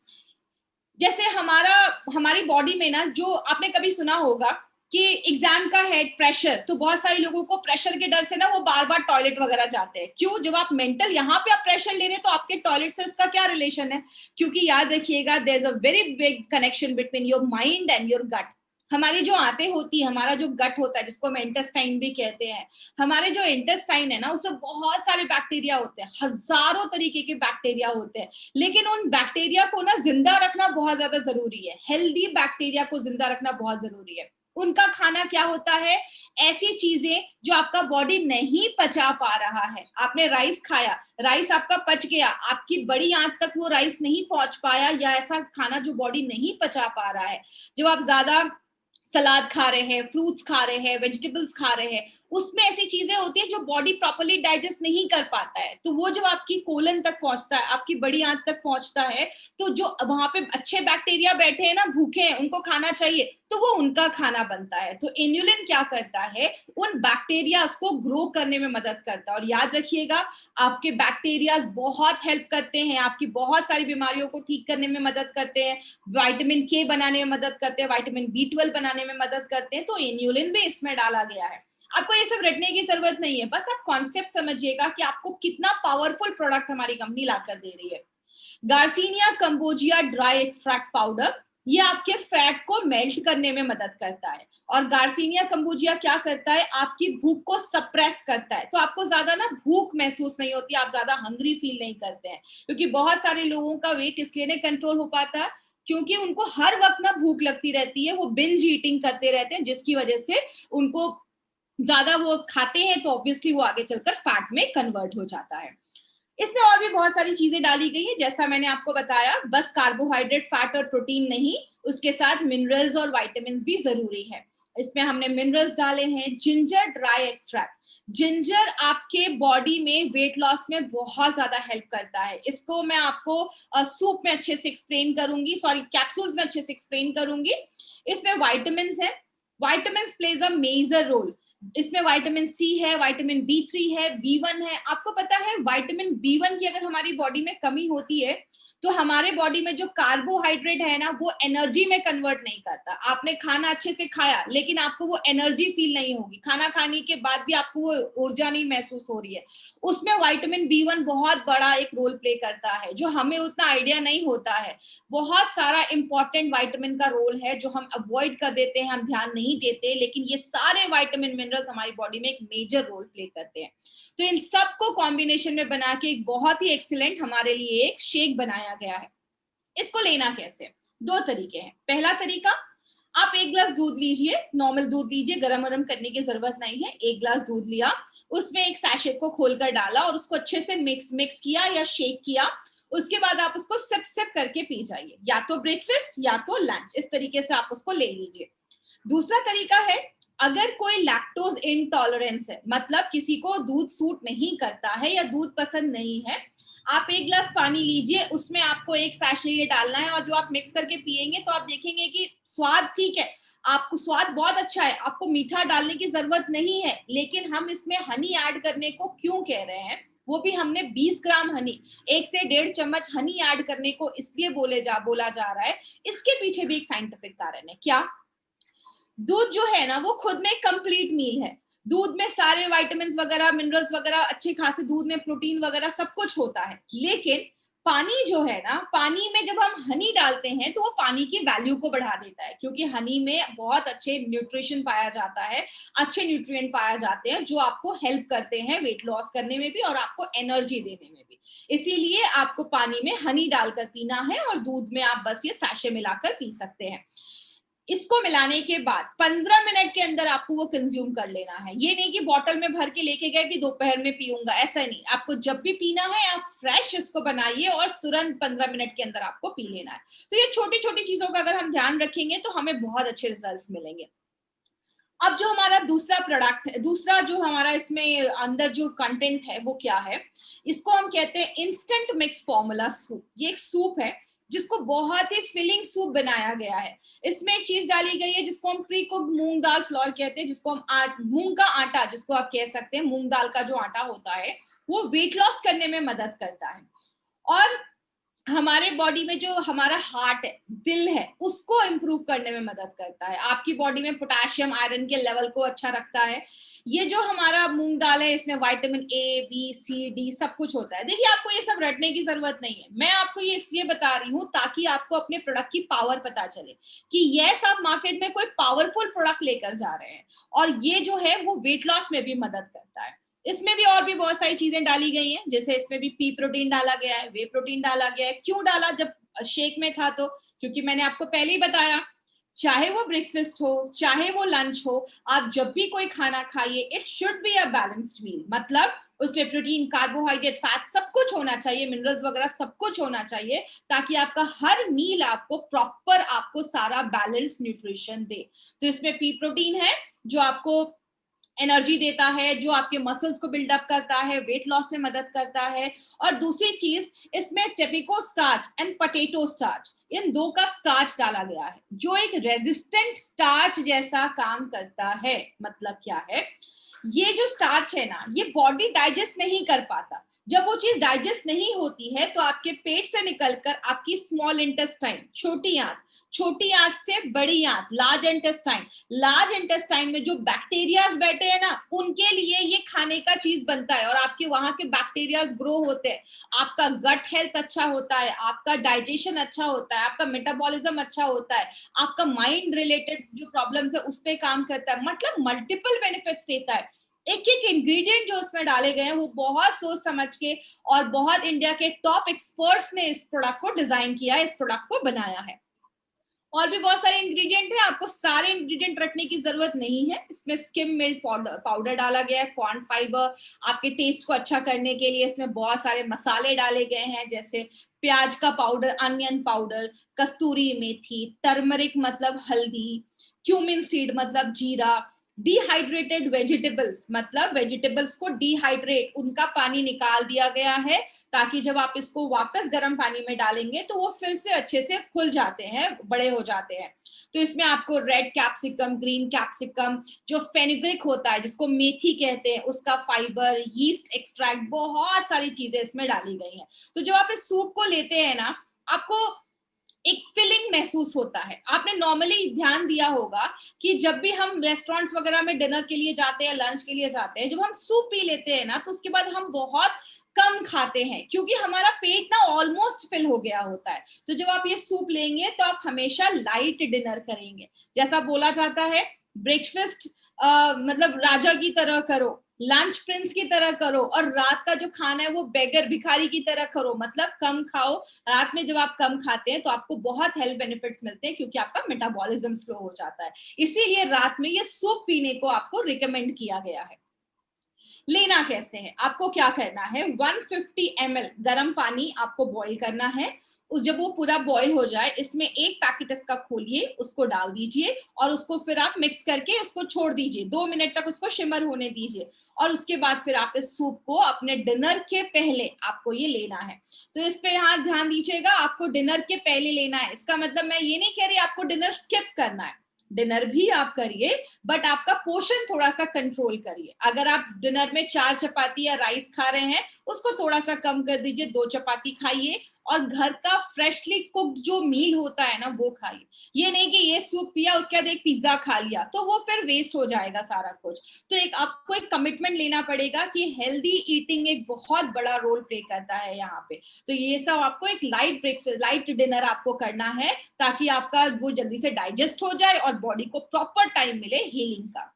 जैसे हमारी बॉडी में ना, जो आपने कभी सुना होगा कि एग्जाम का है प्रेशर, तो बहुत सारे लोगों को प्रेशर के डर से ना वो बार बार टॉयलेट वगैरह जाते हैं। क्यों? जब आप मेंटल यहाँ पे आप प्रेशर ले रहे हैं तो आपके टॉयलेट से उसका क्या रिलेशन है? क्योंकि याद रखिएगा, there is a very big connection between your mind and your gut. हमारी जो आंतें होती है, हमारा जो गट होता है जिसको हम इंटेस्टाइन भी कहते हैं, हमारे जो इंटेस्टाइन है ना उसमें बहुत सारे बैक्टीरिया होते हैं, हजारों तरीके के बैक्टीरिया होते हैं, लेकिन उन बैक्टीरिया को ना जिंदा रखना बहुत ज्यादा जरूरी है। हेल्दी बैक्टीरिया को जिंदा रखना बहुत जरूरी है। उनका खाना क्या होता है? ऐसी चीजें जो आपका बॉडी नहीं पचा पा रहा है। आपने राइस खाया, राइस आपका पच गया, आपकी बड़ी आंत तक वो राइस नहीं पहुंच पाया, या ऐसा खाना जो बॉडी नहीं पचा पा रहा है। जब आप ज्यादा सलाद खा रहे हैं, फ्रूट्स खा रहे हैं, वेजिटेबल्स खा रहे हैं, उसमें ऐसी चीजें होती है जो बॉडी प्रॉपर्ली डाइजेस्ट नहीं कर पाता है, तो वो जब आपकी कोलन तक पहुंचता है, आपकी बड़ी आंत तक पहुंचता है, तो जो वहां पे अच्छे बैक्टीरिया बैठे हैं ना, भूखे हैं, उनको खाना चाहिए, तो वो उनका खाना बनता है। तो इन्यूलिन क्या करता है? उन बैक्टीरियाज को ग्रो करने में मदद करता है। और याद रखिएगा, आपके बैक्टीरियाज बहुत हेल्प करते हैं, आपकी बहुत सारी बीमारियों को ठीक करने में मदद करते हैं, विटामिन के बनाने में मदद करते हैं, विटामिन B12 बनाने में मदद करते हैं। तो इन्यूलिन भी इसमें डाला गया है। आपको ये सब रटने की जरूरत नहीं है, बस आप कॉन्सेप्ट समझिएगा कि आपको कितना पावरफुल प्रोडक्ट हमारी कंपनी लाकर दे रही है। Garcinia cambogia dry extract powder, ये आपके फैट को मेल्ट करने में मदद करता है। और गार्सिनिया कंबोजिया क्या करता है, आपकी भूख को सप्रेस करता है, तो आपको ज्यादा ना भूख महसूस नहीं होती, आप ज्यादा हंग्री फील नहीं करते हैं। क्योंकि बहुत सारे लोगों का वेट इसलिए नहीं कंट्रोल हो पाता है क्योंकि उनको हर वक्त ना भूख लगती रहती है, वो बिंज ईटिंग करते रहते हैं, जिसकी वजह से उनको ज्यादा वो खाते हैं तो ऑब्वियसली वो आगे चलकर फैट में कन्वर्ट हो जाता है। इसमें और भी बहुत सारी चीजें डाली गई है, जैसा मैंने आपको बताया, बस कार्बोहाइड्रेट, फैट और प्रोटीन नहीं, उसके साथ मिनरल्स और विटामिन्स भी जरूरी है। इसमें हमने मिनरल्स डाले हैं, जिंजर ड्राई एक्सट्रैक्ट। जिंजर आपके बॉडी में वेट लॉस में बहुत ज्यादा हेल्प करता है। इसको मैं आपको सूप में अच्छे से एक्सप्लेन करूंगी, सॉरी कैप्सूल्स में अच्छे से एक्सप्लेन करूंगी। इसमें विटामिन्स है, vitamins plays a major role. इसमें विटामिन सी है, विटामिन B3 है, B1 है। आपको पता है विटामिन B1 की अगर हमारी बॉडी में कमी होती है तो हमारे बॉडी में जो कार्बोहाइड्रेट है ना वो एनर्जी में कन्वर्ट नहीं करता। आपने खाना अच्छे से खाया लेकिन आपको वो एनर्जी फील नहीं होगी, खाना खाने के बाद भी आपको वो ऊर्जा नहीं महसूस हो रही है। उसमें विटामिन B1 बहुत बड़ा एक रोल प्ले करता है, जो हमें उतना आइडिया नहीं होता है। बहुत सारा इंपॉर्टेंट विटामिन का रोल है जो हम अवॉइड कर देते हैं, हम ध्यान नहीं देते, लेकिन ये सारे विटामिन मिनरल्स हमारी बॉडी में एक मेजर रोल प्ले करते हैं। तो इन सबको कॉम्बिनेशन में बना के एक बहुत ही एक्सीलेंट हमारे लिए एक शेक बनाया गया है। इसको लेना कैसे, दो तरीके हैं। पहला तरीका, आप 1 ग्लास दूध लीजिए, नॉर्मल दूध लीजिए, गरम करने की जरूरत नहीं है। 1 ग्लास दूध लिया, उसमें एक सैशे को खोलकर डाला और उसको अच्छे से मिक्स किया या शेक किया। उसके बाद आप उसको सिप सिप करके पी जाइए, या तो ब्रेकफास्ट या तो लंच, इस तरीके से आप उसको ले लीजिए। दूसरा तरीका है, अगर कोई लैक्टोज इंटॉलरेंस है, मतलब किसी को दूध सूट नहीं करता है या दूध पसंद नहीं है, आप 1 ग्लास पानी लीजिए, उसमें आपको एक सैशे ये डालना है और जो आप मिक्स करके पिएंगे तो आप देखेंगे कि स्वाद ठीक है, आपको स्वाद बहुत अच्छा है, आपको मीठा डालने की जरूरत नहीं है। लेकिन हम इसमें हनी ऐड करने को क्यों कह रहे हैं, वो भी हमने 20 ग्राम हनी, 1 से 1.5 चम्मच हनी ऐड करने को इसलिए बोला जा रहा है, इसके पीछे भी एक साइंटिफिक कारण है। क्या, दूध जो है ना वो खुद में कंप्लीट मील है। दूध में सारे विटामिन्स वगैरह, मिनरल्स वगैरह, अच्छे खासे दूध में प्रोटीन वगैरह सब कुछ होता है। लेकिन पानी जो है ना, पानी में जब हम हनी डालते हैं तो वो पानी की वैल्यू को बढ़ा देता है, क्योंकि हनी में बहुत अच्छे न्यूट्रिशन पाया जाता है, अच्छे न्यूट्रिएंट पाए जाते हैं जो आपको हेल्प करते हैं वेट लॉस करने में भी और आपको एनर्जी देने में भी। इसीलिए आपको पानी में हनी डालकर पीना है और दूध में आप बस ये सैशे मिलाकर पी सकते हैं। इसको मिलाने के बाद 15 मिनट के अंदर आपको वो कंज्यूम कर लेना है। ये नहीं कि बॉटल में भर के लेके गए कि दोपहर में पीऊंगा, ऐसा नहीं। आपको जब भी पीना है आप फ्रेश इसको बनाइए और तुरंत 15 मिनट के अंदर आपको पी लेना है। तो ये छोटी छोटी चीजों का अगर हम ध्यान रखेंगे तो हमें बहुत अच्छे रिजल्ट्स मिलेंगे। अब जो हमारा दूसरा प्रोडक्ट है, दूसरा जो हमारा इसमें अंदर जो कंटेंट है वो क्या है, इसको हम कहते हैं इंस्टेंट मिक्स फॉर्मूला सूप। ये एक सूप है जिसको बहुत ही फिलिंग सूप बनाया गया है। इसमें एक चीज डाली गई है जिसको हम प्री कुक्ड मूंग दाल फ्लोर कहते हैं, जिसको हम मूंग का आटा जिसको आप कह सकते हैं, मूंग दाल का जो आटा होता है वो वेट लॉस करने में मदद करता है। और हमारे बॉडी में जो हमारा हार्ट है, दिल है, उसको इंप्रूव करने में मदद करता है। आपकी बॉडी में पोटेशियम, आयरन के लेवल को अच्छा रखता है। ये जो हमारा मूंग दाल है इसमें vitamin A, B, C, D सब कुछ होता है। देखिए आपको ये सब रटने की जरूरत नहीं है, मैं आपको ये इसलिए बता रही हूँ ताकि आपको अपने प्रोडक्ट की पावर पता चले कि यस आप मार्केट में कोई पावरफुल प्रोडक्ट लेकर जा रहे हैं और ये जो है वो वेट लॉस में भी मदद करता है। इसमें भी और भी बहुत सारी चीजें डाली गई हैं, जैसे इसमें भी पी प्रोटीन डाला गया है, वे प्रोटीन डाला गया है। क्यों डाला जब शेक में था तो, क्योंकि मैंने आपको पहले ही बताया, चाहे वो ब्रेकफास्ट हो चाहे वो लंच हो, आप जब भी कोई खाना खाइए it should be a balanced meal. मतलब उसमें प्रोटीन, कार्बोहाइड्रेट, फैट सब कुछ होना चाहिए, मिनरल्स वगैरह सब कुछ होना चाहिए, ताकि आपका हर मील आपको प्रॉपर, आपको सारा बैलेंस न्यूट्रिशन दे। तो इसमें पी प्रोटीन है जो आपको एनर्जी देता है, जो आपके मसल्स को बिल्डअप करता है, वेट लॉस में मदद करता है। और दूसरी चीज इसमें टेपिको स्टार्च एंड पोटैटो स्टार्च, इन दो का स्टार्च डाला गया है जो एक रेजिस्टेंट स्टार्च जैसा काम करता है। मतलब क्या है, ये जो स्टार्च है ना ये बॉडी डाइजेस्ट नहीं कर पाता, जब वो चीज डाइजेस्ट नहीं होती है तो आपके पेट से निकलकर आपकी स्मॉल इंटेस्टाइन, छोटी आंत से बड़ी आंत, लार्ज इंटेस्टाइन में जो बैक्टीरियाज बैठे हैं ना, उनके लिए ये खाने का चीज बनता है और आपके वहां के बैक्टीरियाज ग्रो होते हैं, आपका गट हेल्थ अच्छा होता है, आपका डाइजेशन अच्छा होता है, आपका मेटाबॉलिज्म अच्छा होता है, आपका माइंड रिलेटेड जो प्रॉब्लम्स है उस पर काम करता है, मतलब मल्टीपल बेनिफिट्स देता है। एक एक इंग्रेडिएंट जो उसमें डाले गए हैं वो बहुत सोच समझ के और बहुत इंडिया के टॉप एक्सपर्ट्स ने इस प्रोडक्ट को डिजाइन किया है, इस प्रोडक्ट को बनाया है। और भी बहुत सारे इंग्रेडिएंट है, आपको सारे इंग्रेडिएंट रखने की जरूरत नहीं है। इसमें स्किम मिल्क पाउडर डाला गया है, कॉर्न फाइबर आपके टेस्ट को अच्छा करने के लिए, इसमें बहुत सारे मसाले डाले गए हैं जैसे प्याज का पाउडर, अनियन पाउडर, कस्तूरी मेथी, टर्मरिक मतलब हल्दी, क्यूमिन सीड मतलब जीरा, डिहाइड्रेटेड वेजिटेबल्स मतलब वेजिटेबल्स को डिहाइड्रेट, उनका पानी निकाल दिया गया है ताकि जब आप इसको वापस गर्म पानी में डालेंगे तो वो फिर से अच्छे से खुल जाते हैं, बड़े हो जाते हैं। तो इसमें आपको रेड कैप्सिकम, ग्रीन कैप्सिकम, जो फेनुग्रीक होता है जिसको मेथी कहते हैं, उसका फाइबर, यीस्ट एक्सट्रैक्ट, बहुत सारी चीजें इसमें डाली गई हैं। तो जब आप इस सूप को लेते हैं ना, आपको एक फीलिंग महसूस होता है। आपने नॉर्मली ध्यान दिया होगा कि जब भी हम रेस्टोरेंट्स वगैरह में डिनर के लिए जाते हैं, लंच के लिए जाते हैं, जब हम सूप पी लेते हैं ना तो उसके बाद हम बहुत कम खाते हैं क्योंकि हमारा पेट ना ऑलमोस्ट फिल हो गया होता है। तो जब आप ये सूप लेंगे तो आप हमेशा लाइट डिनर करेंगे। जैसा बोला जाता है, ब्रेकफास्ट मतलब राजा की तरह करो, लंच प्रिंस की तरह करो, और रात का जो खाना है वो बेगर, भिखारी की तरह करो, मतलब कम खाओ। रात में जब आप कम खाते हैं तो आपको बहुत हेल्थ बेनिफिट्स मिलते हैं क्योंकि आपका मेटाबॉलिज्म स्लो हो जाता है। इसीलिए रात में ये सूप पीने को आपको रिकमेंड किया गया है। लेना कैसे है, आपको क्या करना है, 150 ml गर्म पानी आपको बॉईल करना है। जब वो पूरा बॉईल हो जाए, इसमें एक पैकेट इसका खोलिए, उसको डाल दीजिए और उसको फिर आप मिक्स करके उसको छोड़ दीजिए, 2 मिनट तक उसको शिमर होने दीजिए। और उसके बाद फिर आप इस सूप को अपने डिनर के पहले आपको ये लेना है। तो इस पे यहाँ ध्यान दीजिएगा, आपको डिनर के पहले लेना है। इसका मतलब मैं ये नहीं कह रही आपको डिनर स्किप करना है, डिनर भी आप करिए बट आपका पोर्शन थोड़ा सा कंट्रोल करिए। अगर आप डिनर में 4 चपाती या राइस खा रहे हैं, उसको थोड़ा सा कम कर दीजिए, 2 चपाती खाइए और घर का फ्रेशली कुक्ड जो मील होता है ना वो खाइए। ये नहीं कि ये सूप पिया उसके बाद एक पिज्जा खा लिया, तो वो फिर वेस्ट हो जाएगा सारा कुछ। तो एक आपको एक कमिटमेंट लेना पड़ेगा कि हेल्दी ईटिंग एक बहुत बड़ा रोल प्ले करता है यहाँ पे। तो ये सब आपको एक लाइट ब्रेकफास्ट, लाइट डिनर आपको करना है ताकि आपका वो जल्दी से डाइजेस्ट हो जाए और बॉडी को प्रॉपर टाइम मिले हीलिंग का।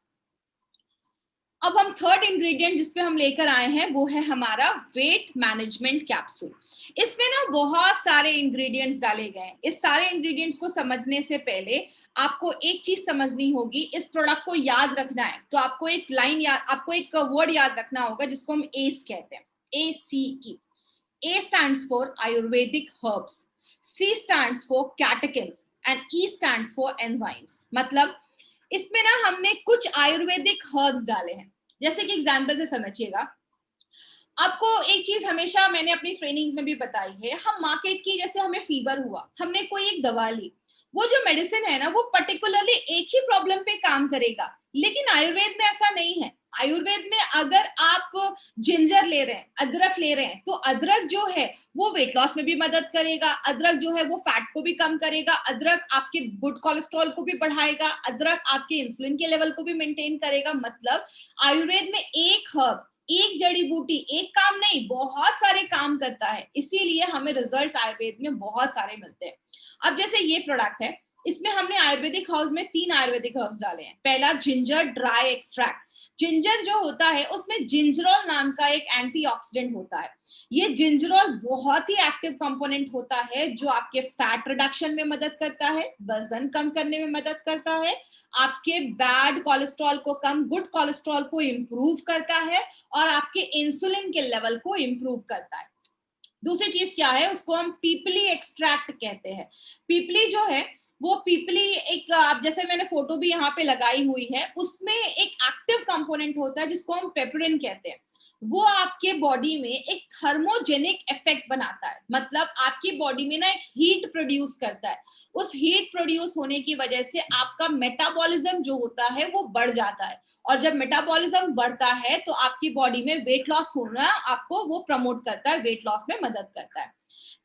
अब हम थर्ड इंग्रेडिएंट जिस पे हम लेकर आए हैं वो है हमारा वेट मैनेजमेंट कैप्सूल। इसमें ना बहुत सारे इंग्रेडिएंट्स डाले गए हैं। इस सारे इंग्रेडिएंट्स को समझने से पहले आपको एक चीज समझनी होगी, इस प्रोडक्ट को याद रखना है तो आपको एक लाइन याद, आपको एक वर्ड याद रखना होगा जिसको हम एस कहते हैं, ACE। A stands for Ayurvedic herbs, C stands for catechins and E stands for enzymes। मतलब इसमें ना हमने कुछ आयुर्वेदिक हर्ब्स डाले हैं। जैसे कि एग्जाम्पल से समझिएगा, आपको एक चीज हमेशा मैंने अपनी ट्रेनिंग्स में भी बताई है, हम मार्केट की, जैसे हमें फीवर हुआ, हमने कोई एक दवा ली, वो जो मेडिसिन है ना वो पर्टिकुलरली एक ही प्रॉब्लम पे काम करेगा, लेकिन आयुर्वेद में ऐसा नहीं है। आयुर्वेद में अगर आप जिंजर ले रहे हैं, अदरक ले रहे हैं, तो अदरक जो है वो वेट लॉस में भी मदद करेगा, अदरक जो है वो फैट को भी कम करेगा, अदरक आपके गुड कोलेस्ट्रॉल को भी बढ़ाएगा, अदरक आपके इंसुलिन के लेवल को भी मेंटेन करेगा। मतलब आयुर्वेद में एक हर्ब, एक जड़ी बूटी, एक काम नहीं, बहुत सारे काम करता है, इसीलिए हमें रिजल्ट्स आयुर्वेद में बहुत सारे मिलते हैं। अब जैसे ये प्रोडक्ट है, इसमें हमने आयुर्वेदिक हर्ब्स में 3 आयुर्वेदिक हर्ब्स डाले हैं। पहला जिंजर ड्राई एक्सट्रैक्ट। जिंजर जो होता है उसमें जिंजरोल नाम का एक एंटीऑक्सीडेंट होता है। ये जिंजरोल बहुत ही एक्टिव कंपोनेंट होता है जो आपके फैट रिडक्शन में मदद करता है, वजन कम करने में मदद करता है, आपके बैड कोलेस्ट्रॉल को कम, गुड कोलेस्ट्रॉल को इंप्रूव करता है और आपके इंसुलिन के लेवल को इंप्रूव करता है। दूसरी चीज क्या है, उसको हम पीपली एक्सट्रैक्ट कहते हैं। पीपली जो है वो पीपली एक, आप जैसे मैंने फोटो भी यहाँ पे लगाई हुई है, उसमें एक एक्टिव कंपोनेंट होता है जिसको हम पेपरिन कहते हैं। वो आपके बॉडी में एक थर्मोजेनिक इफेक्ट बनाता है, मतलब आपकी बॉडी में ना एक हीट प्रोड्यूस करता है। उस हीट प्रोड्यूस होने की वजह से आपका मेटाबॉलिज्म जो होता है वो बढ़ जाता है, और जब मेटाबॉलिज्म बढ़ता है तो आपकी बॉडी में वेट लॉस होना आपको वो प्रमोट करता है, वेट लॉस में मदद करता है।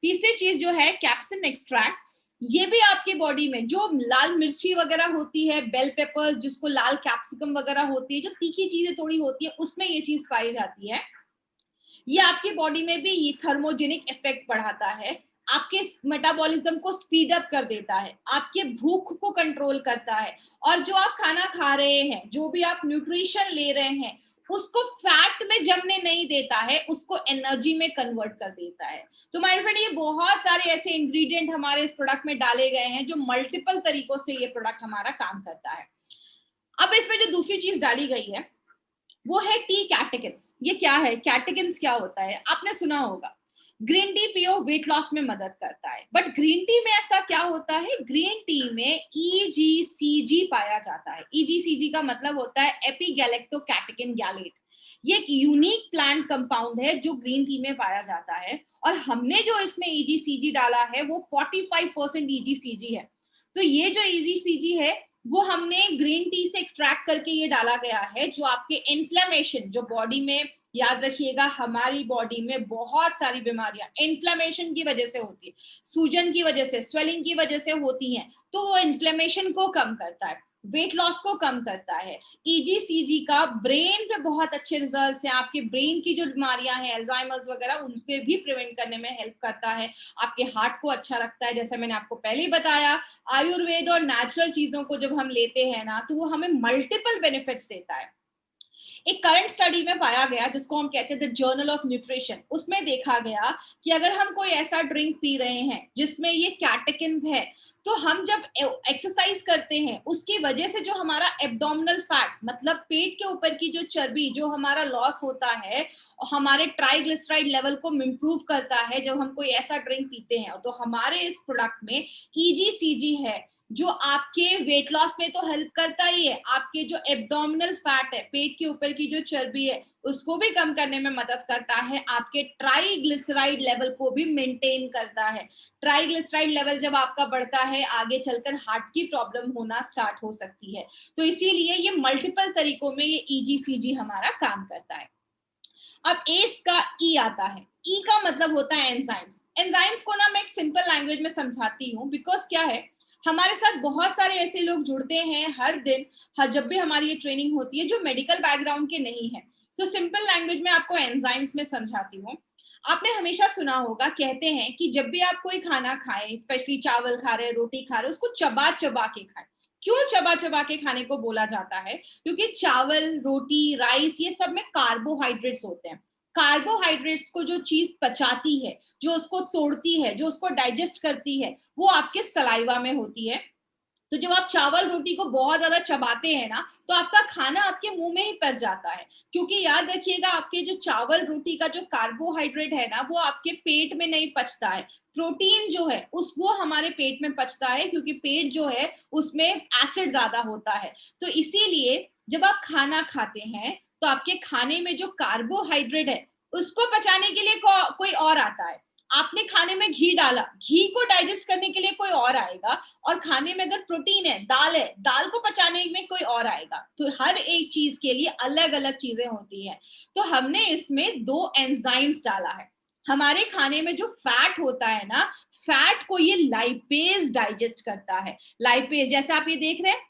तीसरी चीज जो है कैप्सिन एक्सट्रैक्ट, ये भी आपकी बॉडी में जो लाल मिर्ची वगैरह होती है, बेल पेपर्स जिसको लाल कैप्सिकम वगैरह होती है, जो तीखी चीजें थोड़ी होती है, उसमें ये चीज पाई जाती है। ये आपकी बॉडी में भी ये थर्मोजेनिक इफेक्ट बढ़ाता है, आपके मेटाबॉलिज्म को स्पीड अप कर देता है, आपके भूख को कंट्रोल करता है, और जो आप खाना खा रहे हैं, जो भी आप न्यूट्रिशन ले रहे हैं, उसको फैट में जमने नहीं देता है, उसको एनर्जी में कन्वर्ट कर देता है। तो माय फ्रेंड, ये बहुत सारे ऐसे इंग्रेडिएंट हमारे इस प्रोडक्ट में डाले गए हैं जो मल्टीपल तरीकों से ये प्रोडक्ट हमारा काम करता है। अब इसमें जो दूसरी चीज डाली गई है वो है टी कैटेकिन्स। ये क्या है? कैटेकिन्स क्या होता है? आपने सुना होगा ग्रीन टी पियो, वेट लॉस में मदद करता है, बट ग्रीन टी में ऐसा क्या होता है? ग्रीन टी में EGCG पाया जाता है। EGCG का मतलब होता है एपिगैलेक्टोकैटेकिन गैलेट। ये एक यूनिक प्लांट कंपाउंड है जो ग्रीन टी में पाया जाता है, और हमने जो इसमें EGCG डाला है वो 45% EGCG है। तो ये जो EGCG है वो हमने ग्रीन टी से एक्सट्रैक्ट करके ये डाला गया है, जो आपके इन्फ्लेमेशन, जो बॉडी में, याद रखिएगा हमारी बॉडी में बहुत सारी बीमारियां इन्फ्लेमेशन की वजह से होती है, सूजन की वजह से, स्वेलिंग की वजह से होती हैं, तो वो इन्फ्लेमेशन को कम करता है, वेट लॉस को कम करता है। EGCG का ब्रेन पे बहुत अच्छे रिजल्ट्स हैं, आपके ब्रेन की जो बीमारियां हैं, अल्जाइमर्स वगैरह, उनके भी प्रिवेंट करने में हेल्प करता है, आपके हार्ट को अच्छा रखता है। जैसे मैंने आपको पहले ही बताया, आयुर्वेद और नेचुरल चीजों को जब हम लेते हैं ना, तो वो हमें मल्टीपल बेनिफिट्स देता है। एक करंट स्टडी में पाया गया जिसको हम कहते हैं द जर्नल ऑफ न्यूट्रिशन, उसमें देखा गया कि अगर हम कोई ऐसा ड्रिंक पी रहे हैं जिसमें ये कैटेकिन्स है, तो हम जब एक्सरसाइज करते हैं उसकी वजह से जो हमारा एब्डोमिनल फैट, मतलब पेट के ऊपर की जो चर्बी, जो हमारा लॉस होता है, हमारे ट्राइग्लिसराइड लेवल को इम्प्रूव करता है जब हम कोई ऐसा ड्रिंक पीते हैं। तो हमारे इस प्रोडक्ट में EGCG है जो आपके वेट लॉस में तो हेल्प करता ही है, आपके जो एब्डोमिनल फैट है, पेट के ऊपर की जो चर्बी है, उसको भी कम करने में मदद करता है, आपके ट्राइग्लिसराइड लेवल को भी मेंटेन करता है। ट्राइग्लिसराइड लेवल जब आपका बढ़ता है, आगे चलकर हार्ट की प्रॉब्लम होना स्टार्ट हो सकती है। तो इसीलिए ये मल्टीपल तरीकों में ये EGCG हमारा काम करता है। अब एस का ई आता है। ई का मतलब होता है एंजाइम्स। एंजाइम्स को ना मैं एक सिंपल लैंग्वेज में समझाती हूँ, बिकॉज क्या है, हमारे साथ बहुत सारे ऐसे लोग जुड़ते हैं हर दिन, जब भी हमारी ये ट्रेनिंग होती है, जो मेडिकल बैकग्राउंड के नहीं है। तो सिंपल लैंग्वेज में आपको एंजाइम्स में समझाती हूँ। आपने हमेशा सुना होगा, कहते हैं कि जब भी आप कोई खाना खाएं, स्पेशली चावल खा रहे, रोटी खा रहे, उसको चबा चबा के खाएं। क्यों चबा चबा के खाने को बोला जाता है? क्योंकि चावल, रोटी, राइस, ये सब में कार्बोहाइड्रेट्स होते हैं। कार्बोहाइड्रेट्स को जो चीज पचाती है, जो उसको तोड़ती है, जो उसको डाइजेस्ट करती है, वो आपके सलाइवा में होती है। तो जब आप चावल रोटी को बहुत ज्यादा चबाते हैं ना, तो आपका खाना आपके मुंह में ही पच जाता है। क्योंकि याद रखिएगा, आपके जो चावल रोटी का जो कार्बोहाइड्रेट है ना, वो आपके पेट में नहीं पचता है। प्रोटीन जो है वो हमारे पेट में पचता है, क्योंकि पेट जो है उसमें एसिड ज्यादा होता है। तो इसीलिए जब आप खाना खाते हैं तो आपके खाने में जो कार्बोहाइड्रेट है उसको पचाने के लिए कोई और आता है। आपने खाने में घी डाला, घी को डाइजेस्ट करने के लिए कोई और आएगा, और खाने में अगर प्रोटीन है, दाल को पचाने में कोई और आएगा। तो हर एक चीज के लिए अलग अलग चीजें होती हैं। तो हमने इसमें 2 एंजाइम्स डाला है। हमारे खाने में जो फैट होता है ना, फैट को ये लाइपेज डाइजेस्ट करता है। लाइपेज, जैसे आप ये देख रहे हैं,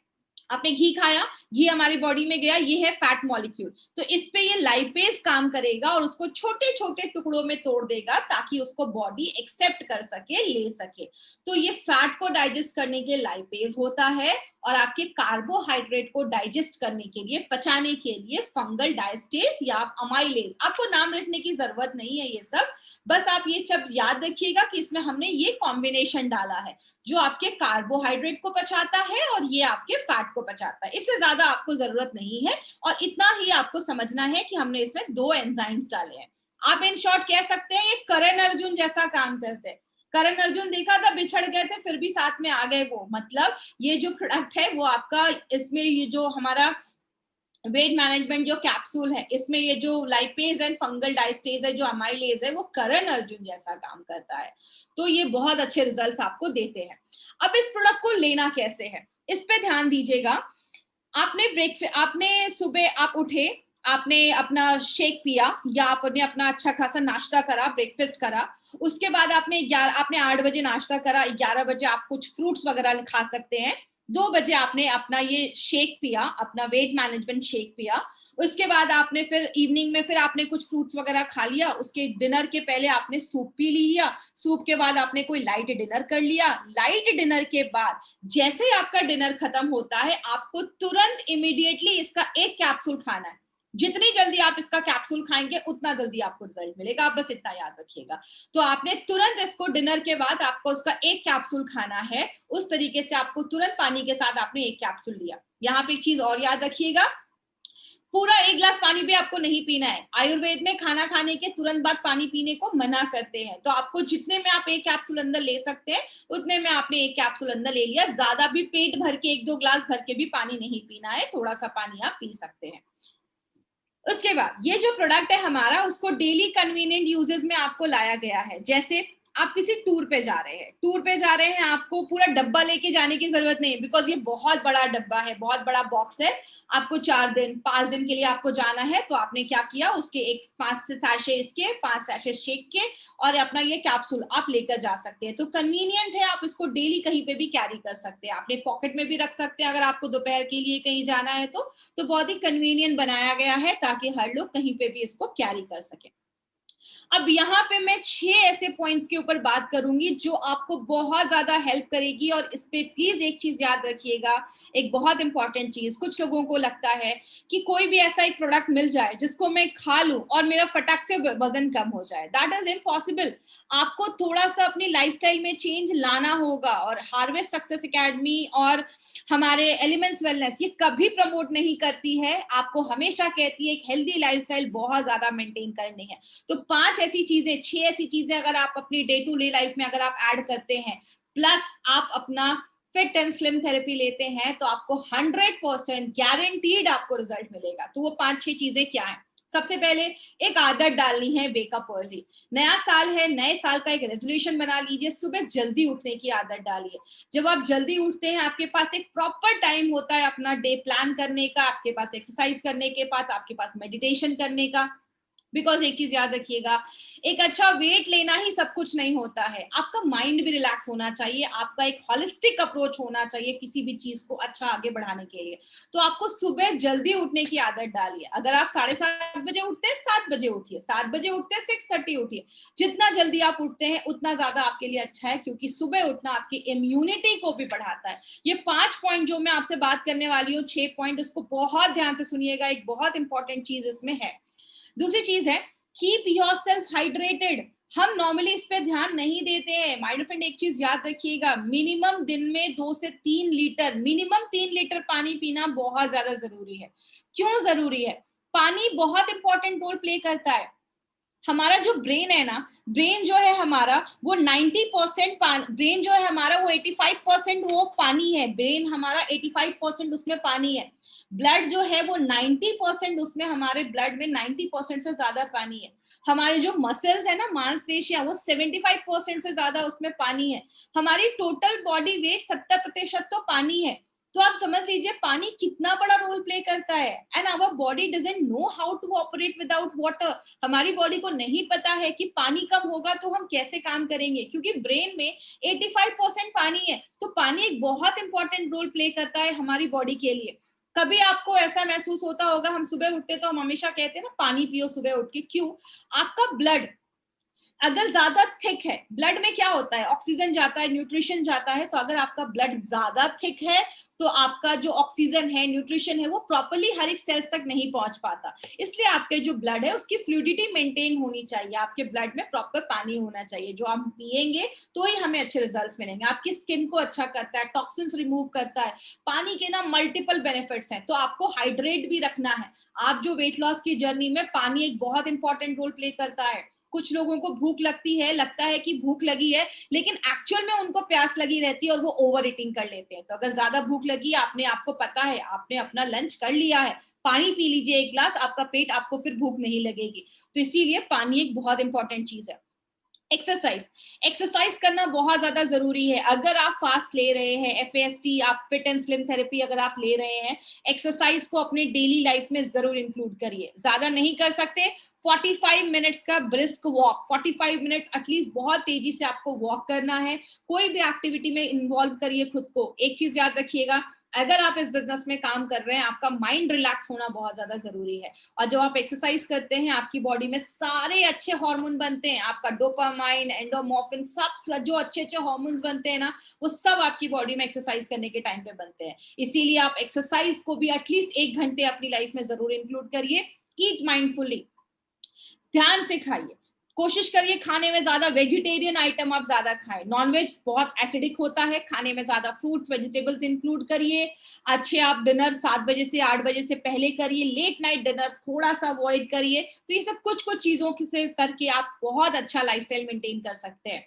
आपने घी खाया, घी हमारी बॉडी में गया, ये है फैट मॉलिक्यूल। तो इस पे ये लाइपेज काम करेगा और उसको छोटे छोटे टुकड़ों में तोड़ देगा, ताकि उसको बॉडी एक्सेप्ट कर सके, ले सके। तो ये फैट को डाइजेस्ट करने के लिए लाइपेज होता है, और आपके कार्बोहाइड्रेट को डाइजेस्ट करने के लिए, पचाने के लिए फंगल डायस्टेज या अमाइलेज। आपको नाम रखने की जरूरत नहीं है ये सब, बस आप ये सब याद रखिएगा कि इसमें हमने ये कॉम्बिनेशन डाला है, जो आपके कार्बोहाइड्रेट को पचाता है और ये आपके फैट को पचाता है। इससे ज्यादा आपको जरूरत नहीं है, और इतना ही आपको समझना है कि हमने इसमें 2 एंजाइम्स डाले हैं। आप इन शॉर्ट कह सकते हैं ये करण अर्जुन जैसा काम करते हैं। करण अर्जुन देखा था, बिछड़ गए थे, फिर भी साथ में आ गए वो। मतलब ये जो प्रोडक्ट है वो आपका, इसमें ये जो हमारा वेट मैनेजमेंट जो कैप्सूल है, इसमें ये जो लाइपेज एंड फंगल डाइस्टेज है, जो अमाइलेज है, वो करण अर्जुन जैसा काम करता है। तो ये बहुत अच्छे रिजल्ट्स आपको देते हैं। अब इस प्रोडक्ट को लेना कैसे है, इस पे ध्यान दीजिएगा। आपने सुबह आप उठे, आपने अपना शेक पिया या आपने अपना अच्छा खासा नाश्ता करा, ब्रेकफास्ट करा, उसके बाद आपने 8 बजे नाश्ता करा, 11 बजे आप कुछ फ्रूट्स वगैरह खा सकते हैं, 2 बजे आपने अपना ये शेक पिया, अपना वेट मैनेजमेंट शेक पिया, उसके बाद आपने फिर इवनिंग में फिर आपने कुछ फ्रूट्स वगैरह खा लिया, उसके डिनर के पहले आपने सूप पी लिया, सूप के बाद आपने कोई लाइट डिनर कर लिया, लाइट डिनर के बाद जैसे ही आपका डिनर खत्म होता है, आपको तुरंत इमीडिएटली इसका एक कैप्सूल खाना है। जितनी जल्दी आप इसका कैप्सूल खाएंगे उतना जल्दी आपको रिजल्ट मिलेगा, आप बस इतना याद रखिएगा। तो आपने तुरंत इसको डिनर के बाद आपको उसका एक कैप्सूल खाना है, उस तरीके से आपको तुरंत पानी के साथ आपने एक कैप्सूल लिया। यहाँ पे एक चीज और याद रखिएगा, पूरा 1 गिलास पानी भी आपको नहीं पीना है। आयुर्वेद में खाना खाने के तुरंत बाद पानी पीने को मना करते हैं, तो आपको जितने में आप एक कैप्सूल अंदर ले सकते हैं उतने में आपने एक कैप्सूल अंदर ले लिया। ज्यादा भी पेट भर के 1-2 गिलास भर के भी पानी नहीं पीना है, थोड़ा सा पानी आप पी सकते हैं। उसके बाद ये जो प्रोडक्ट है हमारा, उसको डेली कन्वीनियंट यूजेस में आपको लाया गया है। जैसे आप किसी टूर पे जा रहे हैं, आपको पूरा डब्बा लेके जाने की जरूरत नहीं है, बिकॉज ये बहुत बड़ा डब्बा है, बहुत बड़ा बॉक्स है। आपको 5 दिन के लिए आपको जाना है, तो आपने क्या किया, उसके 5 सैशे इसके, 5 सैशे शेक के और अपना ये कैप्सूल आप लेकर जा सकते हैं। तो कन्वीनियंट है, आप इसको डेली कहीं पे भी कैरी कर सकते हैं, आपने पॉकेट में भी रख सकते हैं अगर आपको दोपहर के लिए कहीं जाना है तो बहुत ही कन्वीनियंट बनाया गया है ताकि हर लोग कहीं पे भी इसको कैरी कर सके। अब यहाँ पे मैं 6 ऐसे पॉइंट्स के ऊपर बात करूंगी जो आपको बहुत ज्यादा हेल्प करेगी, और इस पे प्लीज एक चीज याद रखिएगा, एक बहुत इंपॉर्टेंट चीज। कुछ लोगों को लगता है कि कोई भी ऐसा एक प्रोडक्ट मिल जाए जिसको मैं खा लूं और मेरा फटाक से वजन कम हो जाए। That is impossible. आपको थोड़ा सा अपनी लाइफस्टाइल में चेंज लाना होगा, और हार्वेस्ट सक्सेस एकेडमी और हमारे एलिमेंट्स वेलनेस ये कभी प्रमोट नहीं करती है, आपको हमेशा कहती है एक हेल्दी लाइफस्टाइल बहुत ज्यादा मेंटेन करनी है। तो 6 ऐसी चीजें अगर आप अपनी डे टू डे लाइफ में अगर आप ऐड करते हैं, प्लस आप अपना फिट एंड स्लिम थेरेपी लेते हैं, तो आपको 100% गारंटीड आपको रिजल्ट मिलेगा। तो वो 5-6 चीजें क्या है? सबसे पहले एक आदत डालनी है, वेकअप अर्ली। नया साल है, नए साल का एक रेजोल्यूशन बना लीजिए, सुबह जल्दी उठने की आदत डालिए। जब आप जल्दी उठते हैं, आपके पास एक प्रॉपर टाइम होता है अपना डे प्लान करने का, आपके पास एक्सरसाइज करने के बाद आपके पास मेडिटेशन करने का। बिकॉज एक चीज याद रखिएगा, एक अच्छा वेट लेना ही सब कुछ नहीं होता है, आपका माइंड भी रिलैक्स होना चाहिए, आपका एक हॉलिस्टिक अप्रोच होना चाहिए किसी भी चीज को अच्छा आगे बढ़ाने के लिए। तो आपको सुबह जल्दी उठने की आदत डालिए। अगर आप 7:30 बजे उठते हैं, 7 बजे उठिए, 7 बजे उठते हैं 6:30 उठिए। जितना जल्दी आप उठते हैं उतना ज्यादा आपके लिए अच्छा है, क्योंकि सुबह उठना आपकी इम्यूनिटी को भी बढ़ाता है। ये 5 पॉइंट जो मैं आपसे बात करने वाली हूँ, 6 पॉइंट, इसको बहुत ध्यान से सुनिएगा, एक बहुत इंपॉर्टेंट चीज इसमें है। दूसरी चीज है, कीप योरसेल्फ हाइड्रेटेड। हम नॉर्मली इस पे ध्यान नहीं देते हैं। माय डियर फ्रेंड, एक चीज याद रखिएगा, मिनिमम दिन में 2 से 3 लीटर, मिनिमम 3 लीटर पानी पीना बहुत ज्यादा जरूरी है। क्यों जरूरी है? पानी बहुत इंपॉर्टेंट रोल प्ले करता है। हमारा जो ब्रेन है ना, ब्रेन जो है हमारा वो 90% ब्रेन जो है हमारा वो 85% वो पानी है। ब्रेन हमारा 85% उसमें पानी है। ब्लड जो है वो 90% उसमें, हमारे ब्लड में 90% से ज्यादा पानी है। हमारे जो मसल्स है ना, मांसपेशियां, वो 75% से ज्यादा उसमें पानी है। हमारी टोटल बॉडी वेट 70% तो पानी है। तो आप समझ लीजिए पानी कितना बड़ा रोल प्ले करता है। And our body doesn't know how to operate without water. हमारी बॉडी को नहीं पता है कि पानी कम होगा तो हम कैसे काम करेंगे, क्योंकि ब्रेन में 85% पानी है। तो पानी एक बहुत इंपॉर्टेंट रोल प्ले करता है हमारी बॉडी के लिए। कभी आपको ऐसा महसूस होता होगा, हम सुबह उठते तो हम हमेशा कहते हैं ना पानी पियो सुबह उठ के। क्यों? आपका ब्लड अगर ज्यादा थिक है, ब्लड में क्या होता है, ऑक्सीजन जाता है, न्यूट्रिशन जाता है। तो अगर आपका ब्लड ज्यादा थिक है तो आपका जो ऑक्सीजन है, न्यूट्रिशन है, वो प्रॉपर्ली हर एक सेल्स तक नहीं पहुंच पाता। इसलिए आपके जो ब्लड है उसकी फ्लूइडिटी मेंटेन होनी चाहिए, आपके ब्लड में प्रॉपर पानी होना चाहिए। जो आप पिएंगे तो ही हमें अच्छे रिजल्ट्स मिलेंगे। आपकी स्किन को अच्छा करता है, टॉक्सिन्स रिमूव करता है। पानी के ना मल्टीपल बेनिफिट्स हैं, तो आपको हाइड्रेट भी रखना है। आप जो वेट लॉस की जर्नी में, पानी एक बहुत इंपॉर्टेंट रोल प्ले करता है। कुछ लोगों को भूख लगती है, लगता है कि भूख लगी है, लेकिन एक्चुअल में उनको प्यास लगी रहती है और वो ओवर ईटिंग कर लेते हैं। तो अगर ज्यादा भूख लगी, आपको पता है आपने अपना लंच कर लिया है, पानी पी लीजिए 1 ग्लास, आपका पेट, आपको फिर भूख नहीं लगेगी। तो इसीलिए पानी एक बहुत इंपॉर्टेंट चीज है। एक्सरसाइज करना बहुत ज्यादा जरूरी है। अगर आप फास्ट ले रहे हैं, FAST, आप फिट एंड स्लिम थेरेपी अगर आप ले रहे हैं, एक्सरसाइज को अपने डेली लाइफ में जरूर इंक्लूड करिए। ज्यादा नहीं कर सकते, 45 मिनट्स का ब्रिस्क वॉक, 45 मिनट्स एटलीस्ट बहुत तेजी से आपको वॉक करना है। कोई भी एक्टिविटी में इन्वॉल्व करिए खुद को। एक चीज याद रखिएगा, अगर आप इस बिजनेस में काम कर रहे हैं, आपका माइंड रिलैक्स होना बहुत ज्यादा जरूरी है। और जब आप एक्सरसाइज करते हैं, आपकी बॉडी में सारे अच्छे हार्मोन बनते हैं, आपका डोपामाइन, एंडोमॉर्फिन, सब जो अच्छे अच्छे हार्मोन्स बनते हैं ना, वो सब आपकी बॉडी में एक्सरसाइज करने के टाइम पे बनते हैं। इसीलिए आप एक्सरसाइज को भी एटलीस्ट 1 घंटे अपनी लाइफ में जरूर इंक्लूड करिए। ईट माइंडफुली, ध्यान से खाइए। कोशिश करिए खाने में ज्यादा वेजिटेरियन आइटम आप ज्यादा खाएं। नॉनवेज बहुत एसिडिक होता है, खाने में ज्यादा फ्रूट्स, वेजिटेबल्स इंक्लूड करिए। अच्छे आप डिनर 7 बजे से 8 बजे से पहले करिए। लेट नाइट डिनर थोड़ा सा अवॉइड करिए। तो ये सब कुछ कुछ चीजों से करके आप बहुत अच्छा लाइफस्टाइल मेंटेन कर सकते हैं।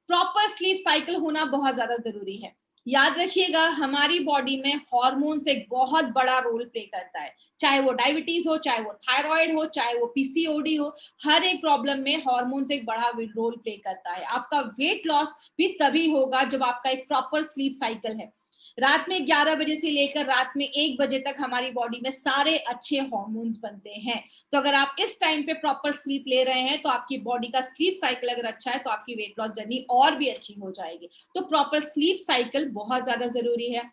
प्रॉपर स्लीप साइकिल होना बहुत ज्यादा जरूरी है। याद रखिएगा, हमारी बॉडी में हार्मोन्स एक बहुत बड़ा रोल प्ले करता है। चाहे वो डायबिटीज हो, चाहे वो थायराइड हो, चाहे वो PCOD हो, हर एक प्रॉब्लम में हार्मोन्स एक बड़ा रोल प्ले करता है। आपका वेट लॉस भी तभी होगा जब आपका एक प्रॉपर स्लीप साइकिल है। रात में 11 बजे से लेकर रात में 1 बजे तक हमारी बॉडी में सारे अच्छे हार्मोन्स बनते हैं। तो अगर आप इस टाइम पे प्रॉपर स्लीप ले रहे हैं, तो आपकी बॉडी का स्लीप साइकिल अगर अच्छा है, तो आपकी वेट लॉस जर्नी और भी अच्छी हो जाएगी। तो प्रॉपर स्लीप साइकिल बहुत ज्यादा जरूरी है।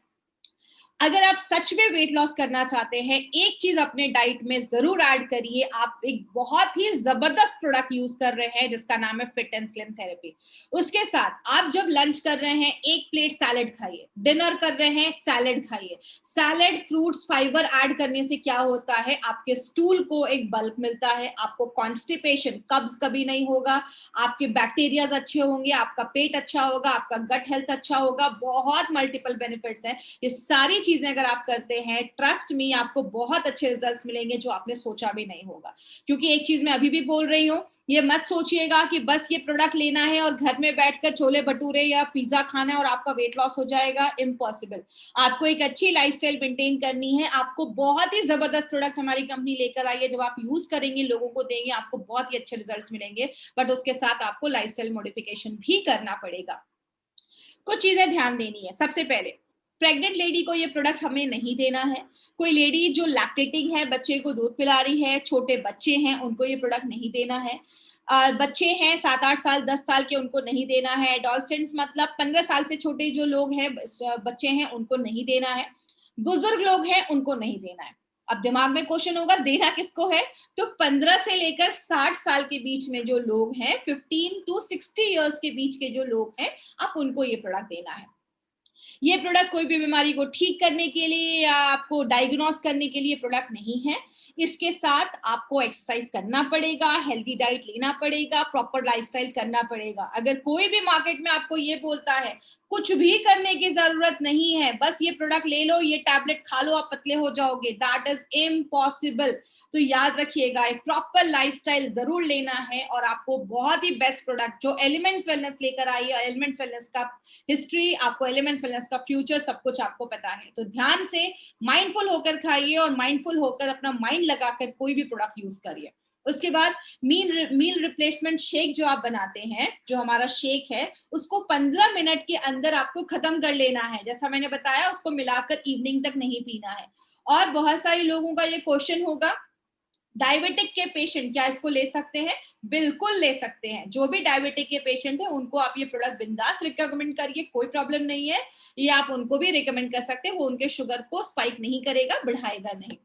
अगर आप सच में वेट लॉस करना चाहते हैं, एक चीज अपने डाइट में जरूर ऐड करिए। आप एक बहुत ही जबरदस्त प्रोडक्ट यूज कर रहे हैं जिसका नाम है फिट एंड स्लिम थेरेपी। उसके साथ आप जब लंच कर रहे हैं, 1 प्लेट सैलेड खाइए। डिनर कर रहे हैं, सैलेड खाइए। सैलेड, फ्रूट्स, फाइबर ऐड करने से क्या होता है, आपके स्टूल को एक बल्क मिलता है, आपको कॉन्स्टिपेशन, कब्ज कभी नहीं होगा, आपके बैक्टीरियाज अच्छे होंगे, आपका पेट अच्छा होगा, आपका गट हेल्थ अच्छा होगा। बहुत मल्टीपल बेनिफिट्स हैं। ये सारी चीजें अगर आप करते हैं, ट्रस्ट मी, आपको बहुत अच्छे रिजल्ट्स मिलेंगे जो आपने सोचा भी नहीं होगा। क्योंकि एक चीज मैं अभी भी बोल रही हूँ, ये मत सोचिएगा कि बस ये प्रोडक्ट लेना है और घर में बैठकर छोले भटूरे या पिज्जा खाना है और आपका वेट लॉस हो जाएगा। इम्पॉसिबल। आपको एक अच्छी लाइफस्टाइल मेंटेन करनी है। आपको बहुत ही जबरदस्त प्रोडक्ट हमारी कंपनी लेकर आई है। जब आप यूज करेंगे, लोगों को देंगे, आपको बहुत ही अच्छे रिजल्ट्स मिलेंगे। बट उसके साथ आपको लाइफस्टाइल मॉडिफिकेशन भी करना पड़ेगा। कुछ चीजें ध्यान देनी है। सबसे पहले, प्रेग्नेंट लेडी को ये प्रोडक्ट हमें नहीं देना है। कोई लेडी जो लैक्टेटिंग है, बच्चे को दूध पिला रही है, छोटे बच्चे हैं, उनको ये प्रोडक्ट नहीं देना है। बच्चे हैं 7-8 साल, 10 साल के, उनको नहीं देना है। एडोलसेंट्स मतलब 15 साल से छोटे जो लोग हैं, बच्चे हैं, उनको नहीं देना है। बुजुर्ग लोग हैं, उनको नहीं देना है। अब दिमाग में क्वेश्चन होगा, देना किसको है? तो 15 से लेकर 60 साल के बीच में जो लोग हैं, 15 to 60 इयर्स के बीच के जो लोग हैं, आप उनको ये प्रोडक्ट देना है। ये प्रोडक्ट कोई भी बीमारी को ठीक करने के लिए या आपको डायग्नोस करने के लिए प्रोडक्ट नहीं है। इसके साथ आपको एक्सरसाइज करना पड़ेगा, हेल्दी डाइट लेना पड़ेगा, प्रॉपर लाइफस्टाइल करना पड़ेगा। अगर कोई भी मार्केट में आपको ये बोलता है कुछ भी करने की जरूरत नहीं है, बस ये प्रोडक्ट ले लो, ये टैबलेट खा लो, आप पतले हो जाओगे, दैट इज इम्पॉसिबल। तो याद रखिएगा, एक प्रॉपर लाइफस्टाइल जरूर लेना है और आपको बहुत ही बेस्ट प्रोडक्ट जो एलिमेंट्स वेलनेस लेकर आई है, एलिमेंट्स वेलनेस का हिस्ट्री, आपको एलिमेंट्स वेलनेस का फ्यूचर, सब कुछ आपको पता है। तो ध्यान से माइंडफुल होकर खाइए और माइंडफुल होकर अपना माइंड लगाकर कोई भी प्रोडक्ट यूज करिए। उसके बाद मील रिप्लेसमेंट शेक जो आप बनाते हैं, जो हमारा शेक है, उसको 15 मिनट के अंदर आपको खत्म कर लेना है। जैसा मैंने बताया, उसको मिलाकर इवनिंग तक नहीं पीना है। और बहुत सारे लोगों का ये क्वेश्चन होगा, डायबिटिक के पेशेंट क्या इसको ले सकते हैं? बिल्कुल ले सकते हैं। जो भी डायबिटिक के पेशेंट है, उनको आप ये प्रोडक्ट बिंदास रिकमेंड करिए, कोई प्रॉब्लम नहीं है। ये आप उनको भी रिकमेंड कर सकते हैं, वो उनके शुगर को स्पाइक नहीं करेगा, बढ़ाएगा नहीं।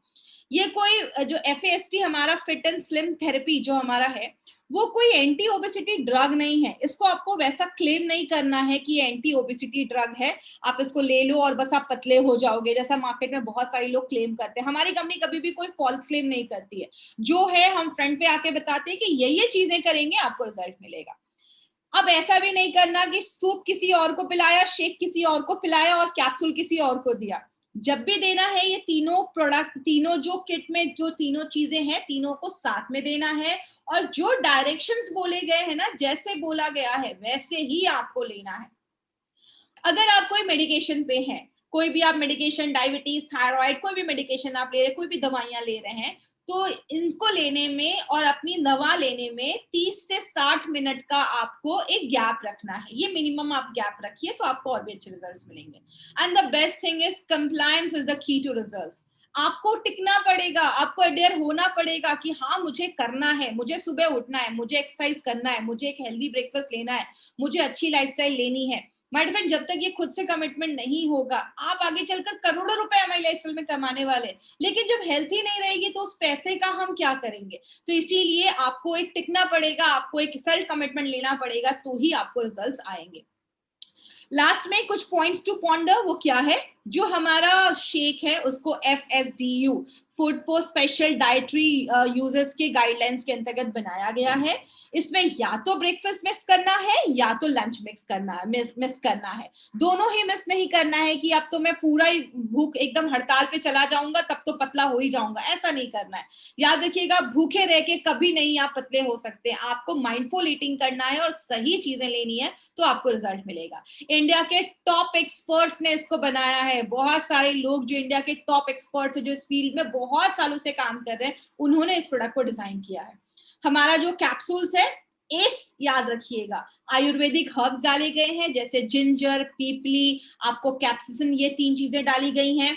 ये कोई जो FAST हमारा फिट एंड स्लिम थेरेपी जो हमारा है, वो कोई एंटी ओबेसिटी ड्रग नहीं है। इसको आपको वैसा क्लेम नहीं करना है कि ये एंटी ओबेसिटी ड्रग है, आप इसको ले लो और बस आप पतले हो जाओगे, जैसा मार्केट में बहुत सारे लोग क्लेम करते हैं। हमारी कंपनी कभी भी कोई फॉल्स क्लेम नहीं करती है। जो है हम फ्रंट पे आके बताते हैं कि ये चीजें करेंगे, आपको रिजल्ट मिलेगा। अब ऐसा भी नहीं करना कि सूप किसी और को पिलाया, शेक किसी और को पिलाया और कैप्सूल किसी और को दिया। जब भी देना है, ये तीनों प्रोडक्ट, तीनों जो किट में जो तीनों चीजें हैं, तीनों को साथ में देना है। और जो डायरेक्शंस बोले गए हैं ना, जैसे बोला गया है वैसे ही आपको लेना है। अगर आप कोई मेडिकेशन पे हैं, कोई भी आप मेडिकेशन, डायबिटीज, थायराइड, कोई भी मेडिकेशन आप ले रहे हैं, कोई भी दवाइयां ले रहे हैं, तो इनको लेने में और अपनी दवा लेने में 30 से 60 मिनट का आपको एक गैप रखना है। ये मिनिमम आप गैप रखिए तो आपको और भी अच्छे रिजल्ट्स मिलेंगे। And the best thing is compliance is the key to results. आपको टिकना पड़ेगा, आपको अडेयर होना पड़ेगा कि हाँ मुझे करना है, मुझे सुबह उठना है, मुझे एक्सरसाइज करना है, मुझे एक हेल्दी ब्रेकफास्ट लेना है, मुझे अच्छी लाइफस्टाइल लेनी है। माय फ्रेंड, जब तक ये खुद से कमिटमेंट नहीं होगा, आप आगे चलकर करोड़ों रुपए हमारी लाइफस्टाइल में कमाने वाले, लेकिन जब हेल्थ ही नहीं रहेगी तो उस पैसे का हम क्या करेंगे? तो इसीलिए आपको एक टिकना पड़ेगा, आपको एक सेल्फ कमिटमेंट लेना पड़ेगा, तो ही आपको रिजल्ट्स आएंगे। लास्ट में कुछ पॉइंट्स टू पॉन्डर, वो क्या है? जो हमारा शेक है उसको FSDU, food for special dietary users के गाइडलाइंस के अंतर्गत बनाया गया है। इसमें या तो ब्रेकफास्ट मिस करना है या तो लंच मिस करना है। दोनों ही मिस नहीं करना है कि अब तो मैं पूरा ही भूख एकदम हड़ताल पे चला जाऊंगा तब तो पतला हो ही जाऊंगा, ऐसा नहीं करना है। याद रखिएगा, भूखे रह के कभी नहीं आप पतले हो सकते। आपको माइंडफुल ईटिंग करना है और सही चीजें लेनी है तो आपको रिजल्ट मिलेगा। इंडिया के टॉप एक्सपर्ट्स ने इसको बनाया है। बहुत सारे लोग जो इंडिया के टॉप एक्सपर्ट्स है, जो इस फील्ड में बहुत सालों से काम कर रहे हैं, उन्होंने इस प्रोडक्ट को डिजाइन किया है। हमारा जो कैप्सूल्स है, एस याद रखिएगा, आयुर्वेदिक हर्ब्स डाले गए हैं, जैसे जिंजर, पीपली, आपको कैप्सिसिन, ये 3 चीजें डाली गई हैं।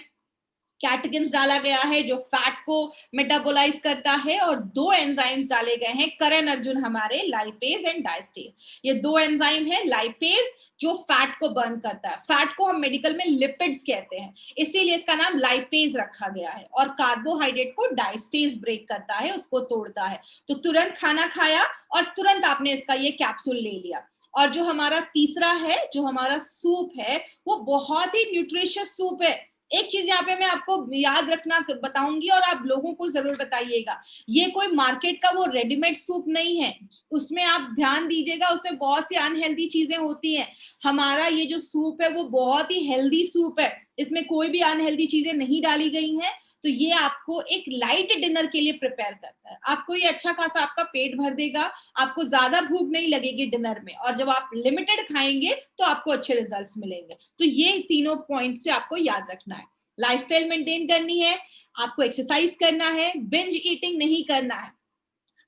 कैटेकिन्स डाला गया है जो फैट को मेटाबोलाइज करता है, और 2 एंजाइम्स डाले गए हैं करण अर्जुन हमारे, लाइपेज एंड डायस्टेज। ये 2 एंजाइम है, लाइपेज जो फैट को बर्न करता है, फैट को हम मेडिकल में लिपिड्स कहते हैं, इसीलिए इसका नाम लाइपेज रखा गया है, और कार्बोहाइड्रेट को डायस्टेज ब्रेक करता है, उसको तोड़ता है। तो तुरंत खाना खाया और तुरंत आपने इसका ये कैप्सूल ले लिया। और जो हमारा तीसरा है, जो हमारा सूप है, वो बहुत ही न्यूट्रिशियस सूप है। एक चीज यहाँ पे मैं आपको याद रखना बताऊंगी और आप लोगों को जरूर बताइएगा, ये कोई मार्केट का वो रेडीमेड सूप नहीं है। उसमें आप ध्यान दीजिएगा, उसमें बहुत सी अनहेल्दी चीजें होती हैं। हमारा ये जो सूप है वो बहुत ही हेल्दी सूप है, इसमें कोई भी अनहेल्दी चीजें नहीं डाली गई हैं। तो ये आपको एक लाइट डिनर के लिए प्रिपेयर करता है। आपको ये अच्छा खासा आपका पेट भर देगा, आपको ज्यादा भूख नहीं लगेगी डिनर में, और जब आप लिमिटेड खाएंगे तो आपको अच्छे रिजल्ट्स मिलेंगे। तो ये तीनों पॉइंट्स से आपको याद रखना है। लाइफस्टाइल मेंटेन करनी है, आपको एक्सरसाइज करना है, बिंज ईटिंग नहीं करना है।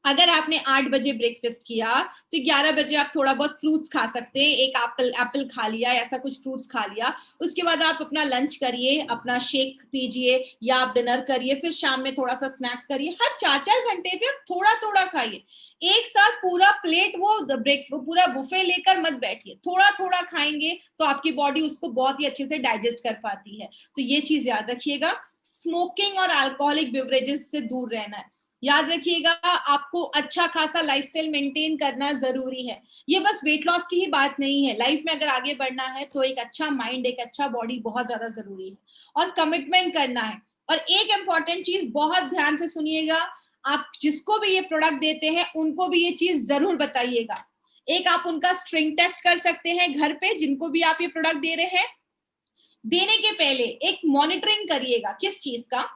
अगर आपने 8 बजे ब्रेकफास्ट किया तो 11 बजे आप थोड़ा बहुत फ्रूट्स खा सकते हैं, एक एप्पल खा लिया, ऐसा कुछ फ्रूट्स खा लिया। उसके बाद आप अपना लंच करिए, अपना शेक पीजिए, या आप डिनर करिए, फिर शाम में थोड़ा सा स्नैक्स करिए। हर 4-4 घंटे पे आप थोड़ा थोड़ा खाइए, एक साथ पूरा प्लेट वो पूरा बुफे लेकर मत बैठिए। थोड़ा थोड़ा खाएंगे तो आपकी बॉडी उसको बहुत ही अच्छे से डाइजेस्ट कर पाती है। तो ये चीज याद रखिएगा। स्मोकिंग और अल्कोहलिक बेवरेजेस से दूर रहना है। याद रखिएगा, आपको अच्छा खासा लाइफस्टाइल मेंटेन करना जरूरी है। ये बस वेट लॉस की ही बात नहीं है, लाइफ में अगर आगे बढ़ना है तो एक अच्छा माइंड, एक अच्छा बॉडी बहुत ज्यादा जरूरी है, और कमिटमेंट करना है। और एक इंपॉर्टेंट चीज बहुत ध्यान से सुनिएगा, आप जिसको भी ये प्रोडक्ट देते हैं उनको भी ये चीज जरूर बताइएगा। एक आप उनका स्ट्रिंग टेस्ट कर सकते हैं घर पे, जिनको भी आप ये प्रोडक्ट दे रहे हैं। देने के पहले एक मॉनिटरिंग करिएगा, किस चीज का,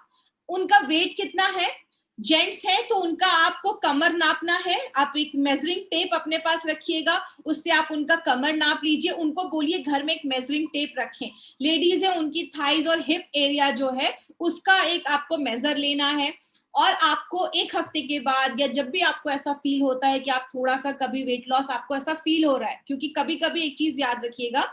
उनका वेट कितना है। जेंट्स है तो उनका आपको कमर नापना है, आप एक मेजरिंग टेप अपने पास रखिएगा, उससे आप उनका कमर नाप लीजिए। उनको बोलिए घर में एक मेजरिंग टेप रखें। लेडीज है, उनकी थाइज और हिप एरिया जो है उसका एक आपको मेजर लेना है। और आपको 1 हफ्ते के बाद, या जब भी आपको ऐसा फील होता है कि आप थोड़ा सा कभी वेट लॉस आपको ऐसा फील हो रहा है, क्योंकि कभी कभी एक चीज याद रखिएगा,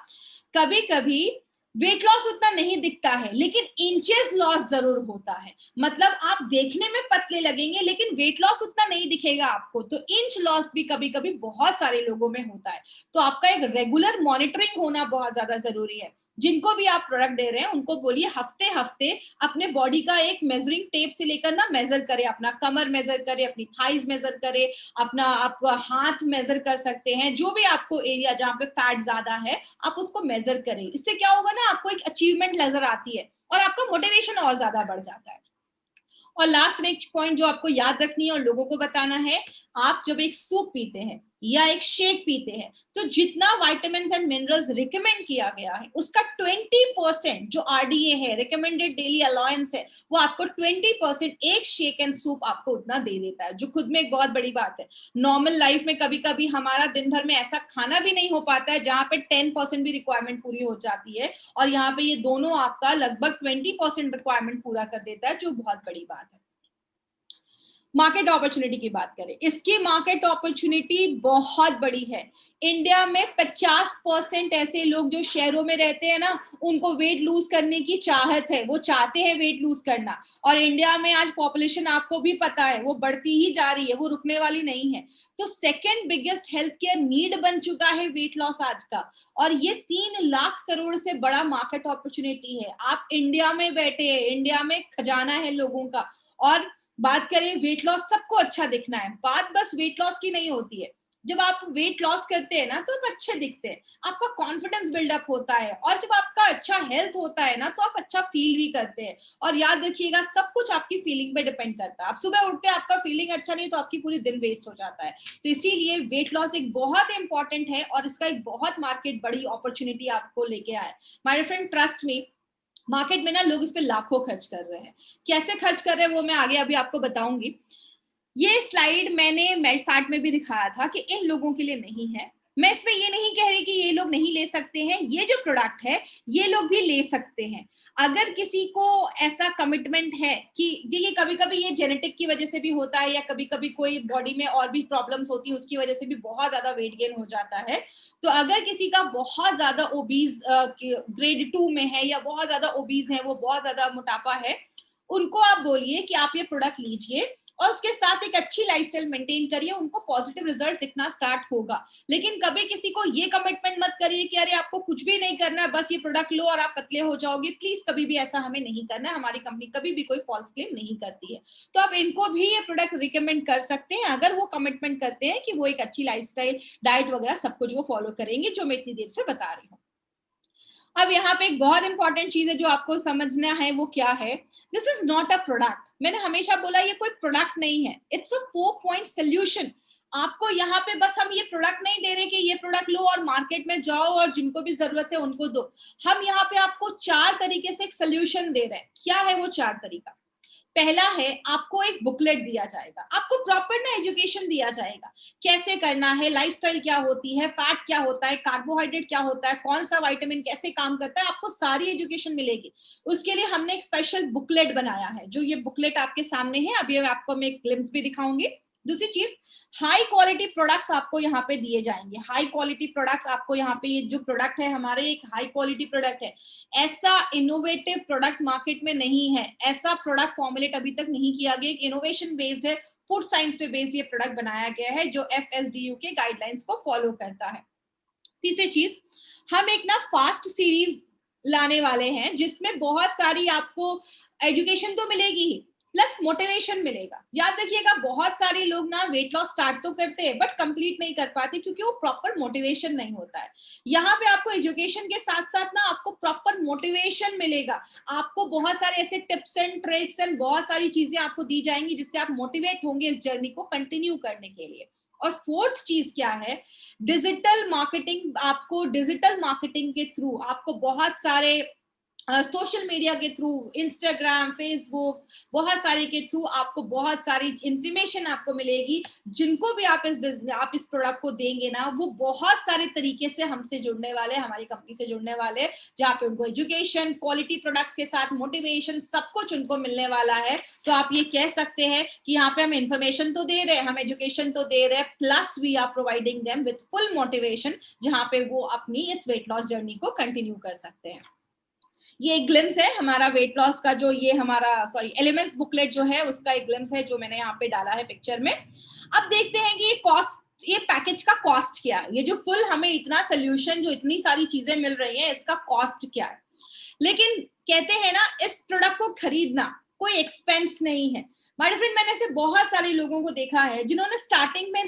कभी कभी वेट लॉस उतना नहीं दिखता है लेकिन इंचेस लॉस जरूर होता है। मतलब आप देखने में पतले लगेंगे लेकिन वेट लॉस उतना नहीं दिखेगा आपको। तो इंच लॉस भी कभी कभी बहुत सारे लोगों में होता है। तो आपका एक रेगुलर मॉनिटरिंग होना बहुत ज्यादा जरूरी है। जिनको भी आप प्रोडक्ट दे रहे हैं उनको बोलिए हफ्ते हफ्ते अपने बॉडी का एक मेजरिंग टेप से लेकर ना मेजर करे, अपना कमर मेजर करे, अपनी थाइज मेजर करे, अपना आपका हाथ मेजर कर सकते हैं। जो भी आपको एरिया जहाँ पे फैट ज्यादा है आप उसको मेजर करें। इससे क्या होगा ना, आपको एक अचीवमेंट नजर आती है और आपका मोटिवेशन और ज्यादा बढ़ जाता है। और लास्ट नेक्स्ट पॉइंट जो आपको याद रखनी है और लोगों को बताना है, आप जब एक सूप पीते हैं या एक शेक पीते हैं तो जितना विटामिन्स एंड मिनरल्स रिकमेंड किया गया है उसका 20% जो आरडीए है, रिकमेंडेड डेली अलाउंस है, वो आपको 20% एक शेक एंड सूप आपको उतना दे देता है, जो खुद में एक बहुत बड़ी बात है। नॉर्मल लाइफ में कभी कभी हमारा दिन भर में ऐसा खाना भी नहीं हो पाता है जहां पे 10% भी रिक्वायरमेंट पूरी हो जाती है, और यहाँ पे ये दोनों आपका लगभग 20% रिक्वायरमेंट पूरा कर देता है, जो बहुत बड़ी बात है। मार्केट अपॉर्चुनिटी की बात करें, इसकी मार्केट अपॉर्चुनिटी बहुत बड़ी है। इंडिया में 50% ऐसे लोग जो शहरों में रहते हैं ना, उनको वेट लूज करने की चाहत है, वो चाहते हैं वेट लूज करना। और इंडिया में आज पॉपुलेशन आपको भी पता है वो बढ़ती ही जा रही है, वो रुकने वाली नहीं है। तो second biggest health care need बन चुका है वेट लॉस आज का, और ये 3 लाख करोड़ से बड़ा मार्केट अपॉर्चुनिटी है। आप इंडिया में बैठे हैं, इंडिया में खजाना है लोगों का, और बात करें वेट लॉस, सबको अच्छा दिखना है। बात बस वेट लॉस की नहीं होती है। जब आप वेट लॉस करते हैं ना तो आप अच्छे दिखते हैं, आपका कॉन्फिडेंस बिल्डअप होता है, और जब आपका अच्छा हेल्थ होता है ना तो आप अच्छा फील भी करते हैं। और याद रखिएगा, सब कुछ आपकी फीलिंग पे डिपेंड करता है। आप सुबह उठते हैं, आपका फीलिंग अच्छा नहीं तो आपकी पूरी दिन वेस्ट हो जाता है। तो इसीलिए वेट लॉस एक बहुत इंपॉर्टेंट है, और इसका एक बहुत मार्केट बड़ी अपॉर्चुनिटी आपको लेके आए। My friend, trust me, market में ना लोग इस पे लाखों खर्च कर रहे हैं। कैसे खर्च कर रहे हैं वो मैं आगे अभी आपको बताऊंगी। ये स्लाइड मैंने मेडफैट में भी दिखाया था कि इन लोगों के लिए नहीं है। मैं इसमें ये नहीं कह रही कि ये लोग नहीं ले सकते हैं, ये जो प्रोडक्ट है ये लोग भी ले सकते हैं। अगर किसी को ऐसा कमिटमेंट है कि ये कभी कभी ये जेनेटिक की वजह से भी होता है, या कभी कभी कोई बॉडी में और भी प्रॉब्लम्स होती है, उसकी वजह से भी बहुत ज्यादा वेट गेन हो जाता है। तो अगर किसी का बहुत ज्यादा ओबीज ग्रेड 2 में है, या बहुत ज्यादा ओबीज है, वो बहुत ज्यादा मोटापा है, उनको आप बोलिए कि आप ये प्रोडक्ट लीजिए और उसके साथ एक अच्छी लाइफस्टाइल मेंटेन करिए, उनको पॉजिटिव रिजल्ट दिखना स्टार्ट होगा। लेकिन कभी किसी को ये कमिटमेंट मत करिए कि अरे आपको कुछ भी नहीं करना है, बस ये प्रोडक्ट लो और आप पतले हो जाओगे। प्लीज कभी भी ऐसा हमें नहीं करना है, हमारी कंपनी कभी भी कोई फॉल्स क्लेम नहीं करती है। तो आप इनको भी ये प्रोडक्ट रिकमेंड कर सकते हैं अगर वो कमिटमेंट करते हैं कि वो एक अच्छी लाइफस्टाइल, डाइट वगैरह सब कुछ वो फॉलो करेंगे, जो मैं इतनी देर से बता रही हूँ। अब यहाँ पे एक बहुत इंपॉर्टेंट चीज है जो आपको समझना है, वो क्या है? This is not a product. मैंने हमेशा बोला ये कोई प्रोडक्ट नहीं है, इट्स अ 4-point सोल्यूशन। आपको यहाँ पे बस हम ये प्रोडक्ट नहीं दे रहे कि ये प्रोडक्ट लो और मार्केट में जाओ और जिनको भी जरूरत है उनको दो। हम यहाँ पे आपको 4 तरीके से एक सोल्यूशन दे रहे हैं। क्या है वो 4 तरीका? पहला है, आपको एक बुकलेट दिया जाएगा, आपको प्रॉपर ना एजुकेशन दिया जाएगा, कैसे करना है, लाइफस्टाइल क्या होती है, फैट क्या होता है, कार्बोहाइड्रेट क्या होता है, कौन सा विटामिन कैसे काम करता है, आपको सारी एजुकेशन मिलेगी। उसके लिए हमने एक स्पेशल बुकलेट बनाया है, जो ये बुकलेट आपके सामने है। अभी आपको मैं एक ग्लिम्स भी दिखाऊंगी। दूसरी चीज, हाई क्वालिटी प्रोडक्ट्स आपको यहाँ पे दिए जाएंगे। हाई क्वालिटी प्रोडक्ट्स आपको यहाँ पे, ये जो प्रोडक्ट है हमारे, एक हाई क्वालिटी प्रोडक्ट है। ऐसा इनोवेटिव प्रोडक्ट मार्केट में नहीं है, ऐसा प्रोडक्ट फॉर्मुलेट अभी तक नहीं किया गया। एक इनोवेशन बेस्ड है, फूड साइंस पे बेस्ड ये प्रोडक्ट बनाया गया है, जो FSDU के गाइडलाइंस को फॉलो करता है। तीसरी चीज, हम एक ना फास्ट सीरीज लाने वाले हैं जिसमें बहुत सारी आपको एजुकेशन तो मिलेगी ही, प्लस मोटिवेशन मिलेगा। याद रखिएगा, बहुत सारे लोग ना वेट लॉस स्टार्ट तो करते हैं बट कंप्लीट नहीं कर पाते क्योंकि वो प्रॉपर मोटिवेशन नहीं होता है। यहाँ पे आपको एजुकेशन के साथ साथ ना आपको प्रॉपर मोटिवेशन मिलेगा। आपको बहुत सारे ऐसे टिप्स एंड ट्रिक्स एंड बहुत सारी चीजें आपको दी जाएंगी जिससे आप मोटिवेट होंगे इस जर्नी को कंटिन्यू करने के लिए। और फोर्थ चीज क्या है? Digital marketing. आपको डिजिटल मार्केटिंग के थ्रू आपको बहुत सारे सोशल मीडिया के थ्रू, इंस्टाग्राम, फेसबुक, बहुत सारे के थ्रू आपको बहुत सारी इंफॉर्मेशन आपको मिलेगी। जिनको भी आप इस प्रोडक्ट को देंगे ना, वो बहुत सारे तरीके से हमसे जुड़ने वाले, हमारी कंपनी से जुड़ने वाले, जहाँ पे उनको एजुकेशन, क्वालिटी प्रोडक्ट के साथ मोटिवेशन, सब कुछ उनको मिलने वाला है। तो आप ये कह सकते हैं कि यहाँ पे हम इंफॉर्मेशन तो दे रहे हैं, हम एजुकेशन तो दे रहे हैं, plus we are providing them with full motivation, जहाँ पे वो अपनी इस वेट लॉस जर्नी को कंटिन्यू कर सकते हैं। ये एक ग्लिम्स है हमारा वेट लॉस का, जो ये हमारा एलिमेंट्स बुकलेट जो है उसका एक ग्लिम्स है जो मैंने यहाँ पे डाला है पिक्चर में। अब देखते हैं कि ये कॉस्ट, ये पैकेज का कॉस्ट क्या है। ये जो फुल हमें इतना सोल्यूशन, जो इतनी सारी चीजें मिल रही है, इसका कॉस्ट क्या है? लेकिन कहते हैं ना, इस प्रोडक्ट को खरीदना कोई एक्सपेंस नहीं है। माय फ्रेंड, मैंने ऐसे बहुत सारे लोगों को देखा है जिन्होंने स्टार्टिंग में